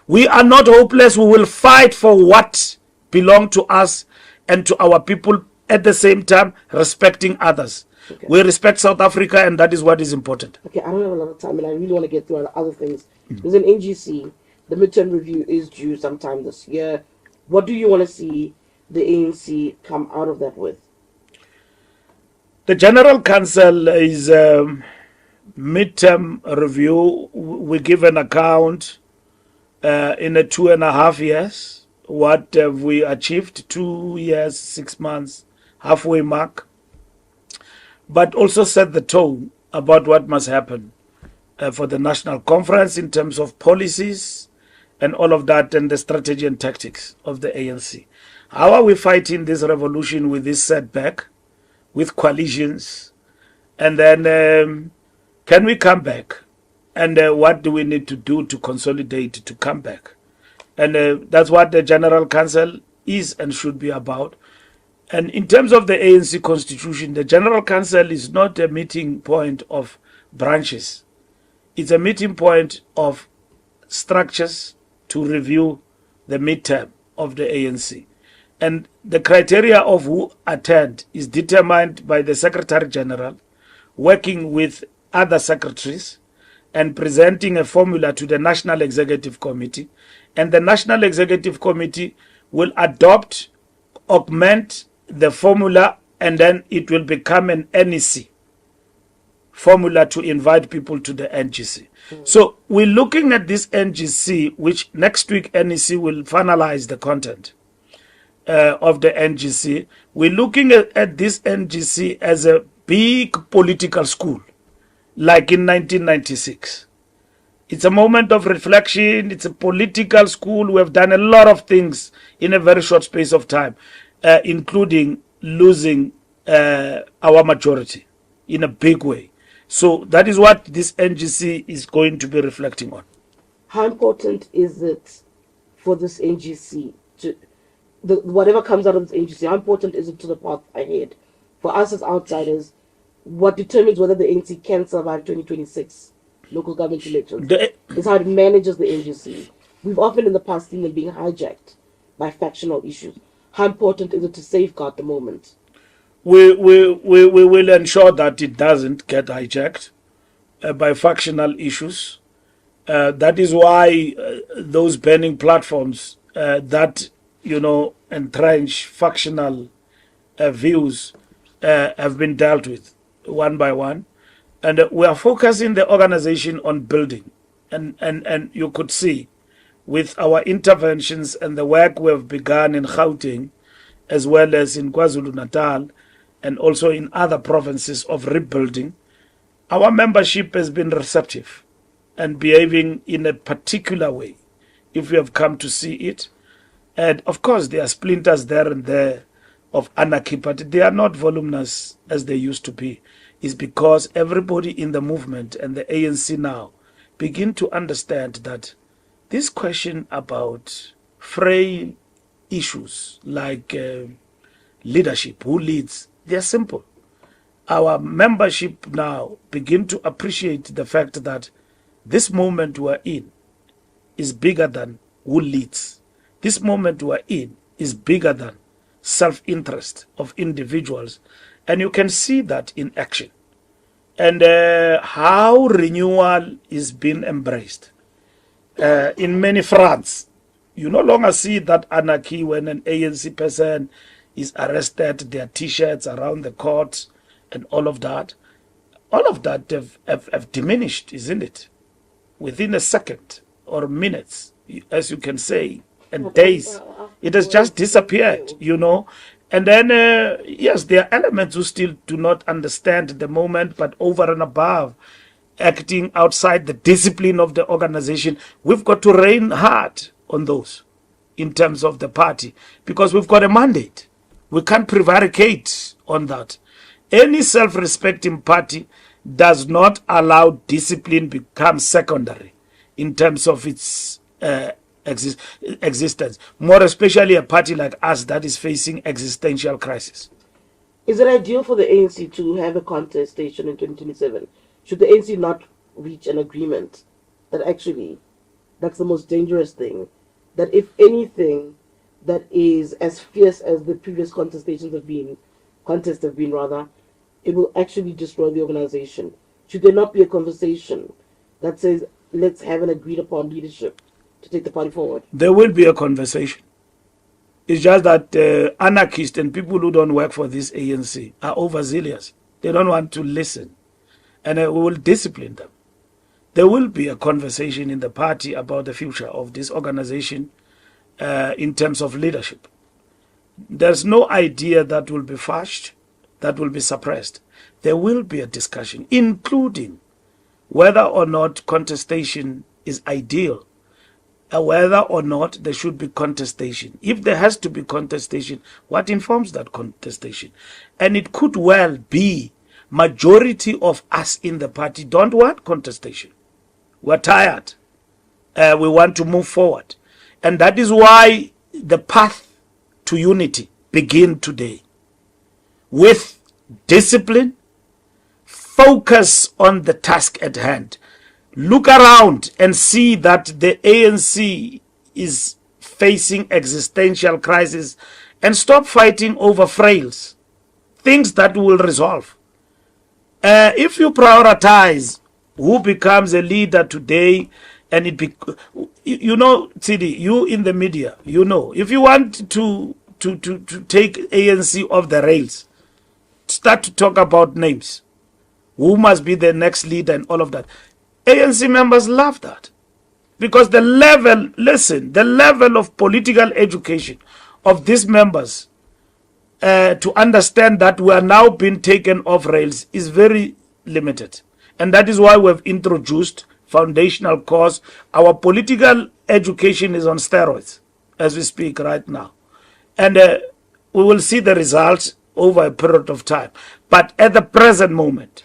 We are not hopeless. We will fight for what belongs to us and to our people, at the same time respecting others. Okay. We respect South Africa, and that is what is important. Okay, I don't have a lot of time, and I really want to get through other things. There's an NGC. The midterm review is due sometime this year. What do you want to see the ANC come out of that with? The General Council is midterm review. We give an account in a 2.5 years. What have we achieved? 2 years, 6 months, halfway mark. But also set the tone about what must happen for the national conference in terms of policies and all of that, and the strategy and tactics of the ANC. How are we fighting this revolution with this setback, with coalitions? And then can we come back? And what do we need to do to consolidate to come back? And that's what the General Council is and should be about. And in terms of the ANC constitution, the General Council is not a meeting point of branches. It's a meeting point of structures to review the midterm of the ANC. And the criteria of who attend is determined by the Secretary General, working with other secretaries, and presenting a formula to the National Executive Committee, and the National Executive Committee will adopt, augment the formula, and then it will become an NEC formula to invite people to the NGC. So we're looking at this NGC, which next week NEC will finalize the content of the NGC. We're looking at this NGC as a big political school, like in 1996. It's a moment of reflection. It's a political school. We have done a lot of things in a very short space of time, including losing our majority in a big way. So that is what this NGC is going to be reflecting on. How important is it for this NGC to whatever comes out of this NGC? How important is it to the path ahead for us as outsiders? What determines whether the ANC can survive 2026 local government elections is how it manages the NGC. We've often in the past seen them being hijacked by factional issues. How important is it to safeguard the moment? We will ensure that it doesn't get hijacked by factional issues. That is why those burning platforms that entrench factional views have been dealt with one by one, and we are focusing the organization on building, and you could see with our interventions and the work we have begun in Gauteng, as well as in KwaZulu-Natal, and also in other provinces of rebuilding, our membership has been receptive and behaving in a particular way, if you have come to see it. And of course, there are splinters there and there of anarchy, but they are not voluminous as they used to be. It's because everybody in the movement and the ANC now begin to understand that this question about frail issues like leadership, who leads, they're simple. Our membership now begin to appreciate the fact that this moment we're in is bigger than who leads. This moment we're in is bigger than self-interest of individuals. And you can see that in action. And how renewal is being embraced. In many fronts, you no longer see that anarchy when an ANC person is arrested, their T-shirts around the court and all of that. All of that have diminished, isn't it? Within a second or minutes, as you can say, and days, it has just disappeared, And then, yes, there are elements who still do not understand the moment, but over and above, acting outside the discipline of the organization, we've got to rein hard on those in terms of the party, because we've got a mandate. We can't prevaricate on that. Any self-respecting party does not allow discipline become secondary in terms of its existence, more especially a party like us that is facing existential crisis. Is it ideal for the ANC to have a contestation in 2027? Should the ANC not reach an agreement that actually, that's the most dangerous thing, that if anything that is as fierce as the previous contests have been, it will actually destroy the organization? Should there not be a conversation that says, let's have an agreed upon leadership to take the party forward? There will be a conversation. It's just that anarchists and people who don't work for this ANC are overzealous. They don't want to listen. And we will discipline them. There will be a conversation in the party about the future of this organization in terms of leadership. There's no idea that will be fushed, that will be suppressed. There will be a discussion, including whether or not contestation is ideal, whether or not there should be contestation. If there has to be contestation, what informs that contestation? And it could well be majority of us in the party don't want contestation. We're tired. We want to move forward. And that is why the path to unity begins today. With discipline, focus on the task at hand. Look around and see that the ANC is facing existential crisis, and stop fighting over frails, things that will resolve. If you prioritize who becomes a leader today, and you know, Tshidi, you in the media, you know, if you want to take ANC off the rails, start to talk about names, who must be the next leader and all of that. ANC members love that because the level of political education of these members to understand that we are now being taken off rails is very limited. And that is why we've introduced foundational course. Our political education is on steroids as we speak right now. And we will see the results over a period of time. But at the present moment,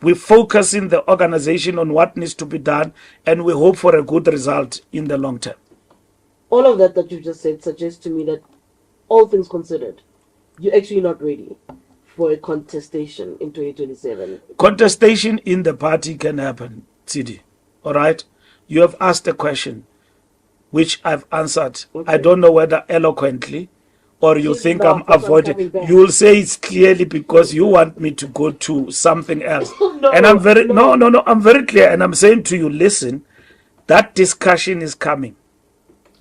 we focus in the organization on what needs to be done, and we hope for a good result in the long term. All of that you just said suggests to me that, all things considered, you're actually not ready for a contestation in 2027. Contestation in the party can happen, Tshidi. All right? You have asked a question which I've answered. Okay. I don't know whether eloquently or you think I'm avoiding. You will say it's clearly because you want me to go to something else. And I'm very I'm very clear, and I'm saying to you, listen, that discussion is coming.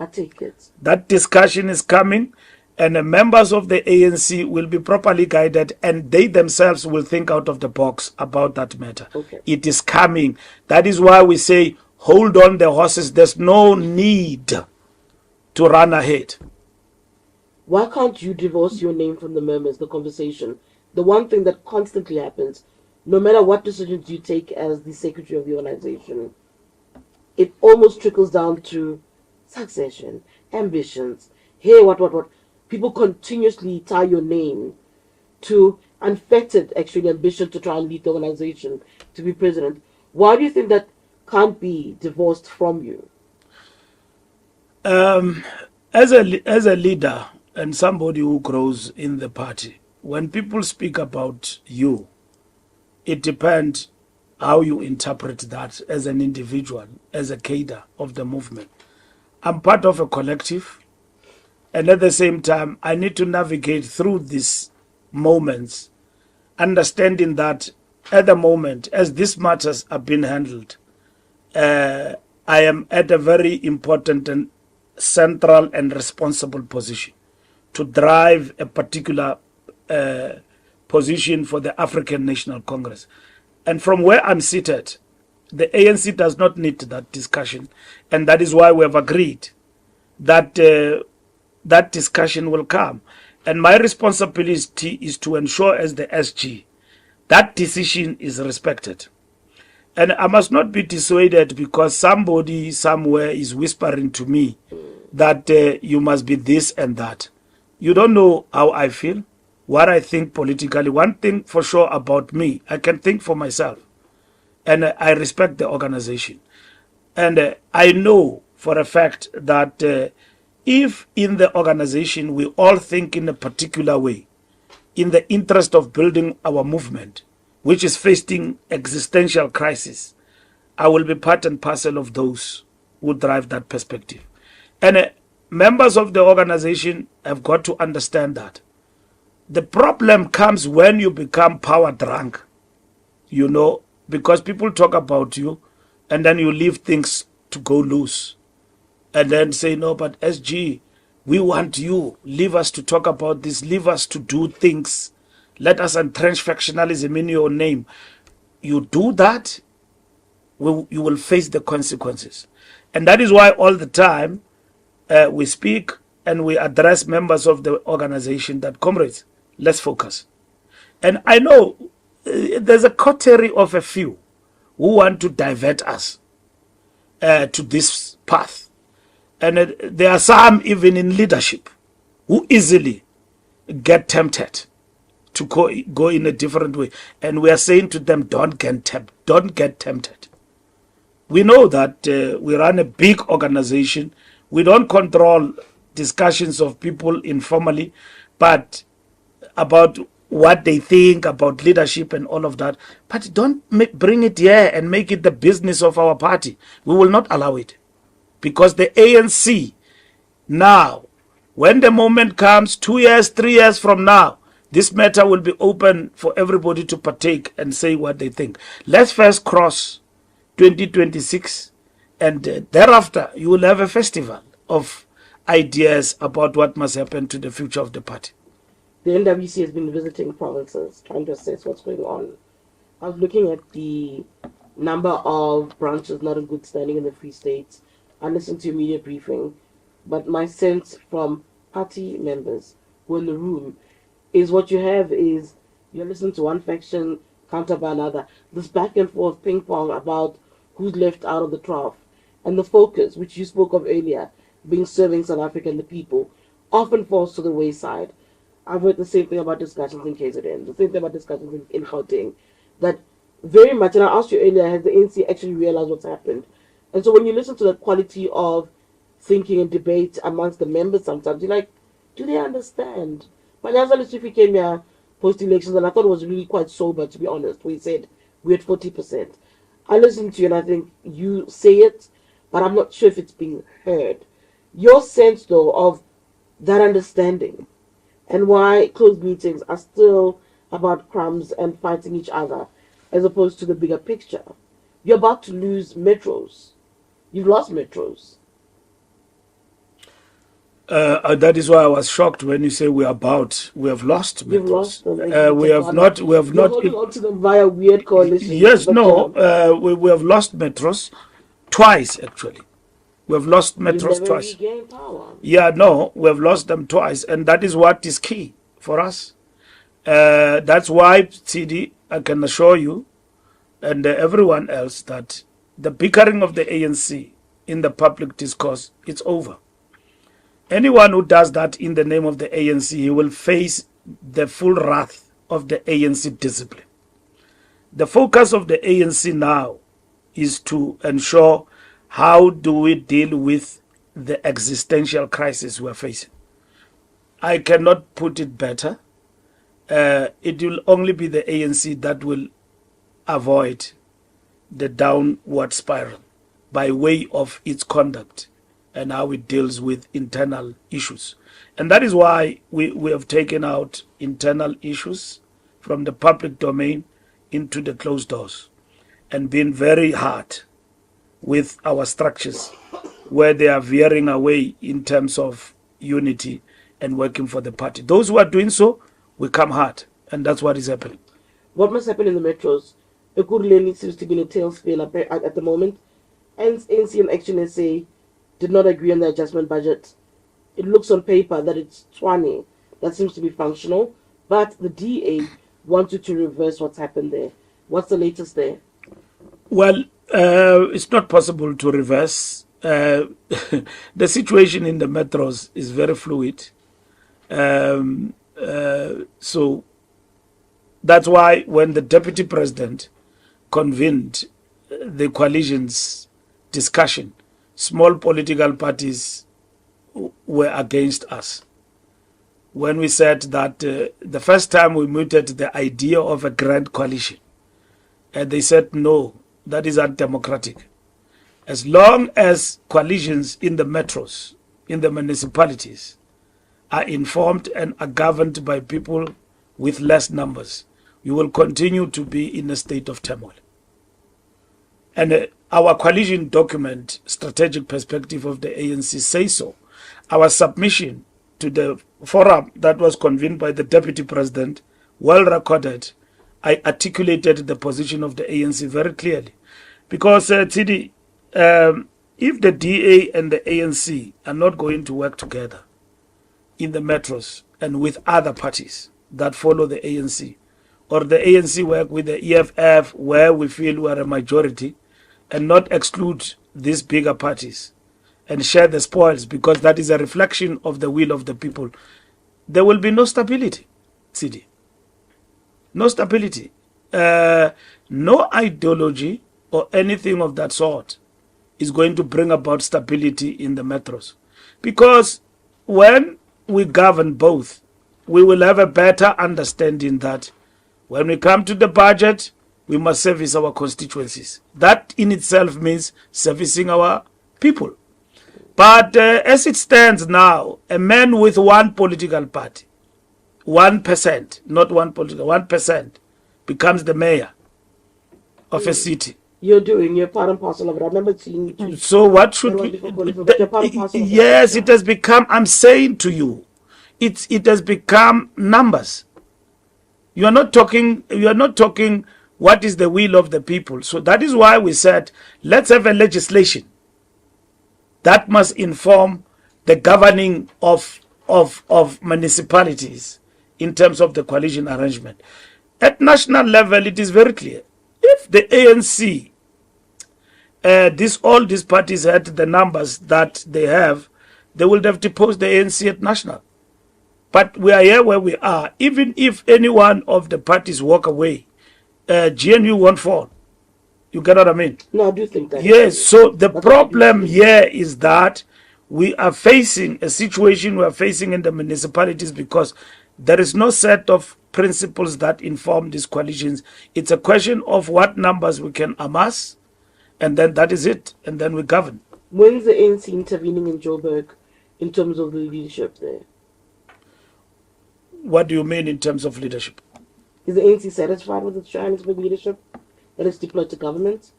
I take it. That discussion is coming, and the members of the ANC will be properly guided, and they themselves will think out of the box about that matter. Okay. It is coming. That is why we say, hold on the horses. There's no need to run ahead. Why can't you divorce your name from the murmurs, the conversation? The one thing that constantly happens, no matter what decisions you take as the secretary of the organization, it almost trickles down to succession, ambitions. Hey, what? People continuously tie your name to unfettered, actually, ambition to try and lead the organization, to be president. Why do you think that can't be divorced from you? As a leader and somebody who grows in the party, when people speak about you, it depends how you interpret that as an individual, as a cadre of the movement. I'm part of a collective, and at the same time, I need to navigate through these moments, understanding that at the moment, as these matters are being handled, I am at a very important and central and responsible position to drive a particular position for the African National Congress. And from where I'm seated, the ANC does not need that discussion. And that is why we have agreed that that discussion will come. And my responsibility is to ensure as the SG that decision is respected. And I must not be dissuaded because somebody somewhere is whispering to me that you must be this and that. You don't know how I feel, what I think politically. One thing for sure about me, I can think for myself. And I respect the organization. And I know for a fact that if in the organization we all think in a particular way, in the interest of building our movement, which is facing existential crisis, I will be part and parcel of those who drive that perspective. And members of the organization have got to understand that. The problem comes when you become power drunk, you know, because people talk about you and then you leave things to go loose. And then say, no, but SG, we want you. Leave us to talk about this. Leave us to do things. Let us entrench factionalism in your name. You do that, you will face the consequences. And that is why all the time we speak and we address members of the organization that, comrades, let's focus. And I know there's a coterie of a few who want to divert us to this path. And there are some even in leadership who easily get tempted to go in a different way. And we are saying to them, don't get tempted. We know that we run a big organization. We don't control discussions of people informally, but about what they think about leadership and all of that. But don't bring it here and make it the business of our party. We will not allow it. Because the ANC now, when the moment comes 2 years, 3 years from now, This matter will be open for everybody to partake and say what they think. Let's first cross 2026, and thereafter you will have a festival of ideas about what must happen to the future of the party. The NWC has been visiting provinces, trying to assess what's going on. I was looking at the number of branches not in good standing in the Free States. I listened to your media briefing, but my sense from party members who are in the room is what you have is you're listening to one faction countered by another. This back and forth ping pong about who's left out of the trough. And the focus, which you spoke of earlier, being serving South Africa and the people, often falls to the wayside. I've heard the same thing about discussions in KZN, the same thing about discussions in Gauteng, that very much, and I asked you earlier, has the ANC actually realized what's happened? And so when you listen to the quality of thinking and debate amongst the members sometimes, you're like, do they understand? Manyaza Lesufi came here post-elections, and I thought it was really quite sober, to be honest, where he said we're at 40%. I listened to you, and I think you say it, but I'm not sure if it's being heard. Your sense, though, of that understanding, and why closed meetings are still about crumbs and fighting each other as opposed to the bigger picture. You're about to lose metros. You've lost metros. That is why I was shocked when you say we have lost metros. You've lost them. We have not. You're holding on to them via weird coalitions. Yes, no. We have lost metros twice, actually. We have lost metros never twice. Regained power. Yeah, no, we have lost them twice, and that is what is key for us. That's why, Tshidi, I can assure you and everyone else that the bickering of the ANC in the public discourse, it's over. Anyone who does that in the name of the ANC, he will face the full wrath of the ANC discipline. The focus of the ANC now is to ensure how do we deal with the existential crisis we're facing. I cannot put it better. It will only be the ANC that will avoid the downward spiral by way of its conduct and how it deals with internal issues. And that is why we have taken out internal issues from the public domain into the closed doors and been very hard with our structures where they are veering away in terms of unity and working for the party. Those who are doing so, we come hard, and that's what is happening. What must happen in the metros? Ekurhuleni seems to be in a tailspin at the moment. ANC and Action SA did not agree on the adjustment budget. It looks on paper that it's 20. That seems to be functional. But the DA wanted to reverse what's happened there. What's the latest there? Well, it's not possible to reverse. The situation in the metros is very fluid. So that's why when the deputy president convened the coalition's discussion, small political parties were against us. When we said that the first time we mooted the idea of a grand coalition, and they said no, that is undemocratic. As long as coalitions in the metros, in the municipalities, are informed and are governed by people with less numbers, you will continue to be in a state of turmoil. And our coalition document, Strategic Perspective of the ANC, says so. Our submission to the forum that was convened by the Deputy President, well recorded, I articulated the position of the ANC very clearly. Because, Tshidi, if the DA and the ANC are not going to work together in the metros and with other parties that follow the ANC, or the ANC work with the EFF where we feel we are a majority and not exclude these bigger parties and share the spoils because that is a reflection of the will of the people, there will be no stability, Tshidi. No stability. No ideology or anything of that sort is going to bring about stability in the metros. Because when we govern both, we will have a better understanding that when we come to the budget, we must service our constituencies. That in itself means servicing our people. But as it stands now, a man with one political party 1%, not one political, 1% becomes the mayor of a city. You're part and parcel of it. I remember seeing you tweet. So what should But we? you're part and parcel of it. Yes, it has become. I'm saying to you, it has become numbers. You are not talking. You are not talking. What is the will of the people? So that is why we said let's have a legislation that must inform the governing of municipalities in terms of the coalition arrangement. At national level, it is very clear. If the ANC, all these parties had the numbers that they have, they would have deposed the ANC at national. But we are here where we are. Even if any one of the parties walk away, GNU won't fall. You get what I mean? No, I do think that. Yes, so the problem here is that we are facing a situation we are facing in the municipalities because there is no set of principles that inform these coalitions. It's a question of what numbers we can amass, and then that is it, and then we govern. When's the ANC intervening in Joburg in terms of the leadership there? What do you mean in terms of leadership? Is the ANC satisfied with its Johannesburg leadership that is deployed to government?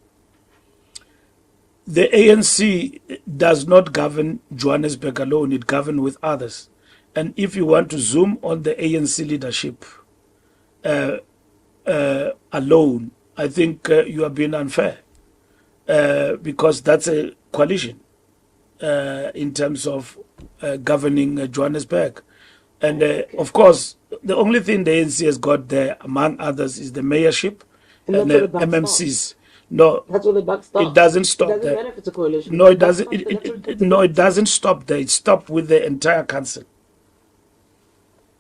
The ANC does not govern Johannesburg alone, it governs with others. And if you want to zoom on the ANC leadership alone, I think you are being unfair because that's a coalition in terms of governing Johannesburg. And of course, the only thing the ANC has got there, among others, is the mayorship and MMCs. No, that's what the buck stops. It doesn't stop there. It doesn't matter if it's a coalition. No, it doesn't. It doesn't stop there. It stopped with the entire council.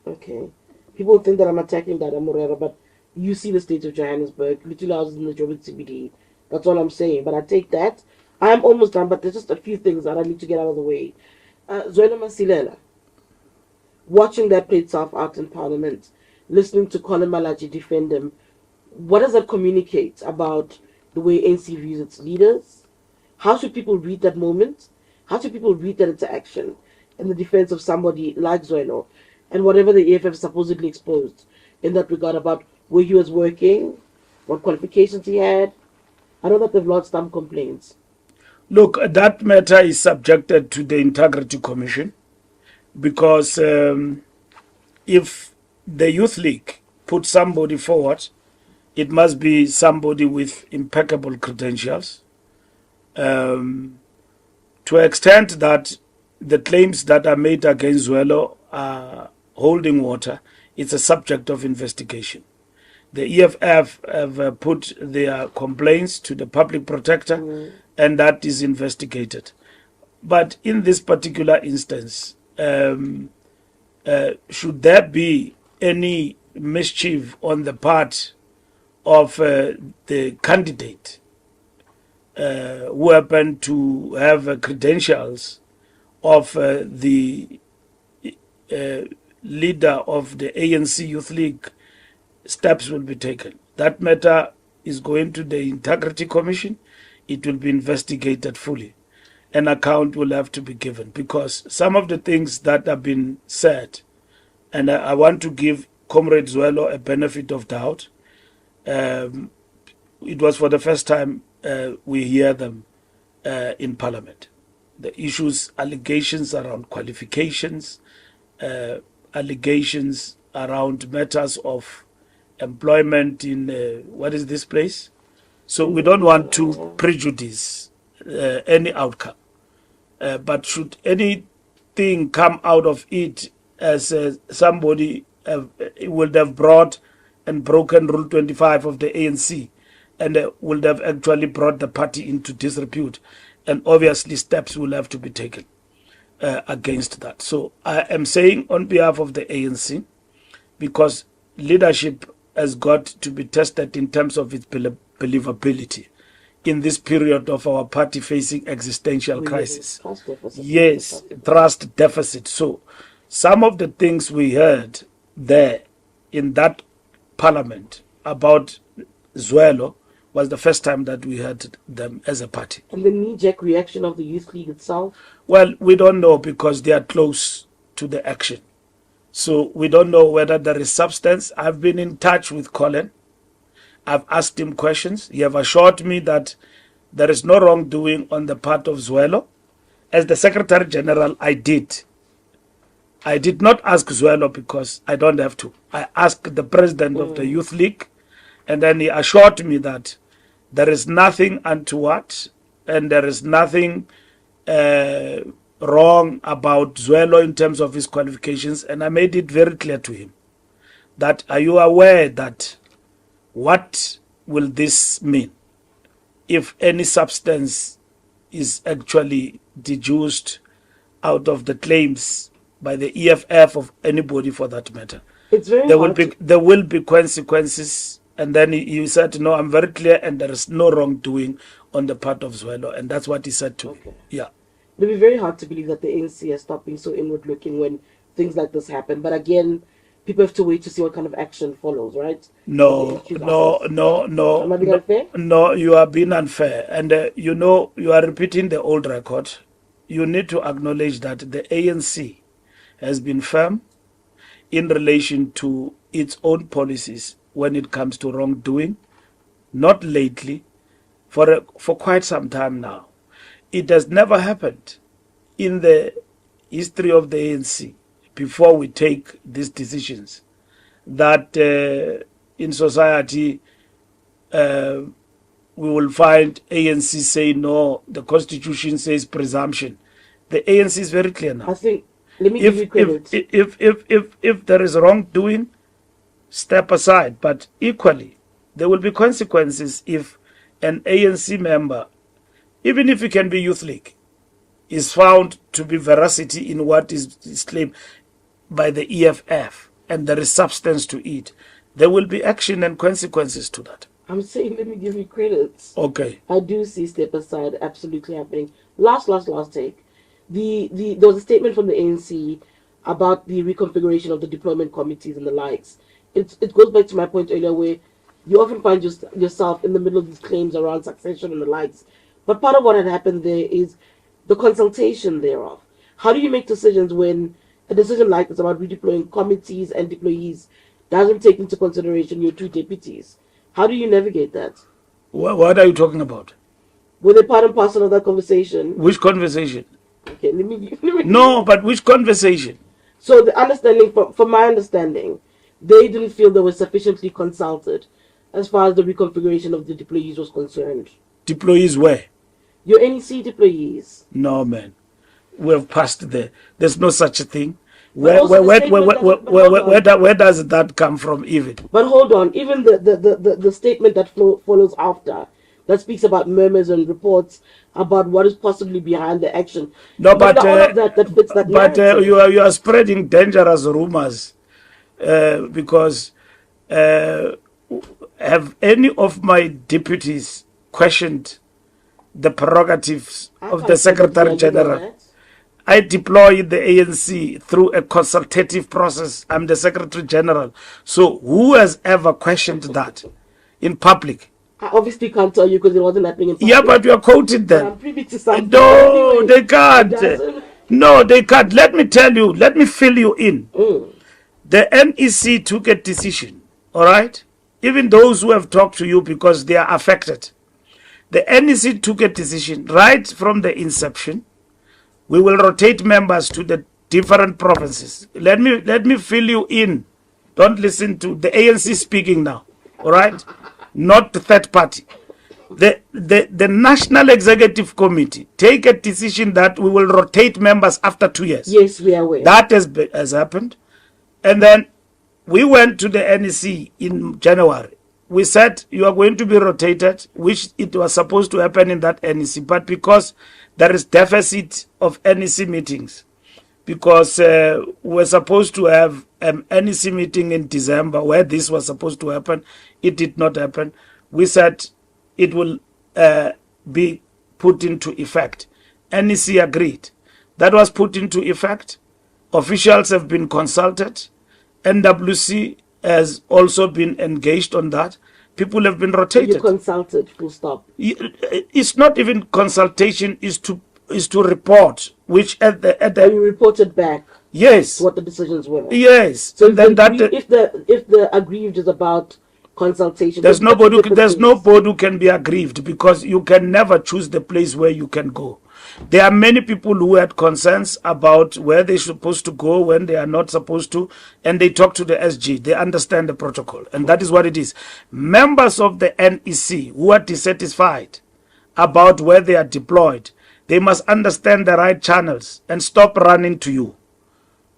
Okay. People think that I'm attacking Dada Morera, but you see the state of Johannesburg, literally houses in the Joburg CBD. That's all I'm saying. But I take that. I'm almost done, but there's just a few things that I need to get out of the way. Zwela Masilela, watching that play itself out in Parliament, listening to Colin Malachi defend him, what does that communicate about the way ANC views its leaders? How should people read that moment? How should people read that interaction in the defense of somebody like Zwelo and whatever the EFF supposedly exposed in that regard about where he was working, what qualifications he had? I know that they've lodged some complaints. Look, that matter is subjected to the Integrity Commission because if the Youth League put somebody forward, it must be somebody with impeccable credentials. To an extent that the claims that are made against Zwelo are holding water, it's a subject of investigation. The EFF have put their complaints to the public protector, and that is investigated. But in this particular instance, should there be any mischief on the part of the candidate who happen to have credentials of the leader of the ANC Youth League, steps will be taken. That matter is going to the Integrity Commission. It will be investigated fully. An account will have to be given because some of the things that have been said, and I want to give Comrade Zwelo a benefit of doubt. It was for the first time we hear them in Parliament. The issues, allegations around qualifications, allegations around matters of employment in, what is this place? So we don't want to prejudice any outcome. But should anything come out of it as somebody would have brought and broken Rule 25 of the ANC and would have actually brought the party into disrepute, and obviously steps will have to be taken against that. So I am saying on behalf of the ANC, because leadership has got to be tested in terms of its believability in this period of our party facing existential crisis. Yes, trust deficit. So some of the things we heard there in that Parliament about Zwelo was the first time that we heard them as a party. And the knee-jerk reaction of the Youth League itself? Well, we don't know because they are close to the action. So we don't know whether there is substance. I've been in touch with Colin. I've asked him questions. He have assured me that there is no wrongdoing on the part of Zwelo. As the Secretary General, I did not ask Zwelo because I don't have to. I asked the President of the Youth League, and then he assured me that there is nothing untoward and there is nothing wrong about Zwelo in terms of his qualifications. And I made it very clear to him that, are you aware that what will this mean if any substance is actually deduced out of the claims by the EFF of anybody for that matter? It's very there will be consequences. And then he said, no, I'm very clear and there is no wrongdoing on the part of Zwelo. And that's what he said to me. Yeah. It'll be very hard to believe that the ANC has stopped being so inward looking when things like this happen. But again, people have to wait to see what kind of action follows, right? No. Am I being unfair? No, you are being unfair. And you are repeating the old record. You need to acknowledge that the ANC has been firm in relation to its own policies when it comes to wrongdoing. Not lately, for quite some time now. It has never happened in the history of the ANC, before we take these decisions, that in society we will find ANC say no, the Constitution says presumption. The ANC is very clear now. I think, let me give you credit. If there is wrongdoing, step aside. But equally, there will be consequences if an ANC member, even if he can be Youth League, is found to be veracity in what is claimed by the EFF, and there is substance to it. There will be action and consequences to that. I'm saying, let me give you credit. Okay. I do see step aside absolutely happening. Last take. There was a statement from the ANC about the reconfiguration of the deployment committees and the likes. It goes back to my point earlier where you often find yourself in the middle of these claims around succession and the likes. But part of what had happened there is the consultation thereof. How do you make decisions when a decision like this about redeploying committees and deployees doesn't take into consideration your two deputies? How do you navigate that? What are you talking about? Were they part and parcel of that conversation? Which conversation? Okay, let me No, but which conversation? So the understanding, from my understanding, they didn't feel they were sufficiently consulted as far as the reconfiguration of the deployees was concerned. Deployees where? Your NEC deployees. No, man. We have passed there. There's no such a thing. Where does that come from even? But hold on, even the statement that follows after, that speaks about murmurs and reports about what is possibly behind the action. No, but all of that fits that but you are spreading dangerous rumors because have any of my deputies questioned the prerogatives of the Secretary General? I deploy the ANC through a consultative process. I'm the Secretary General. So who has ever questioned that in public? I obviously can't tell you because it wasn't happening in public. Yeah, but you are quoted them. I'm privy to something. No, anyway, they can't. No, they can't. Let me tell you. Let me fill you in. The NEC took a decision, all right? Even those who have talked to you because they are affected. The NEC took a decision right from the inception. We will rotate members to the different provinces. Let me fill you in. Don't listen to the ANC speaking now, all right? Not the third party. The National Executive Committee take a decision that we will rotate members after 2 years. Yes, we are aware. That has happened. And then we went to the NEC in January. We said you are going to be rotated, which it was supposed to happen in that NEC. But because there is deficit of NEC meetings, because we're supposed to have an NEC meeting in December where this was supposed to happen, it did not happen. We said it will be put into effect. NEC agreed. That was put into effect. Officials have been consulted. NWC has also been engaged on that. People have been rotated. You consulted, full stop. It's not even consultation, is to report, which at the you reported back. Yes. what the decisions were. Yes. So then if the aggrieved is about consultation, there's nobody who can be aggrieved, because you can never choose the place where you can go. There are many people who had concerns about where they're supposed to go, when they are not supposed to, and they talk to the SG. They understand the protocol, and that is what it is. Members of the NEC who are dissatisfied about where they are deployed, they must understand the right channels and stop running to you.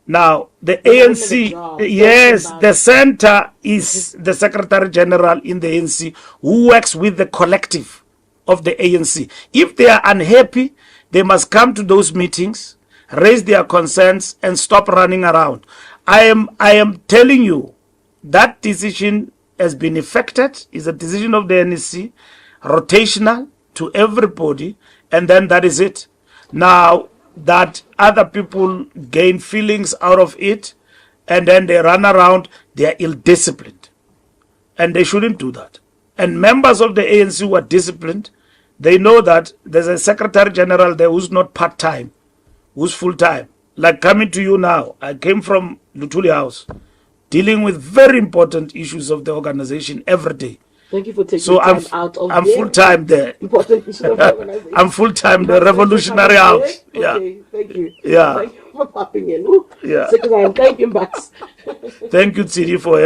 Now, the ANC, yes, the center is the Secretary General in the ANC who works with the collective of the ANC. If they are unhappy, they must come to those meetings, raise their concerns, and stop running around. I am telling you, that decision has been effected. It's a decision of the NEC, rotational to everybody, and then that is it. Now, that other people gain feelings out of it and then they run around, they are ill-disciplined. And they shouldn't do that. And members of the ANC who are disciplined, they know that there's a Secretary General there who's not part-time, who's full-time. Like coming to you now, I came from Lutuli House, dealing with very important issues of the organization every day. Thank you for taking time out of I'm full-time there. Important issue of the organization. I'm full-time, the Revolutionary House. Okay, thank you. Yeah. Thank you for popping in. Yeah. Thank you, Max. Thank you, Tshidi, for having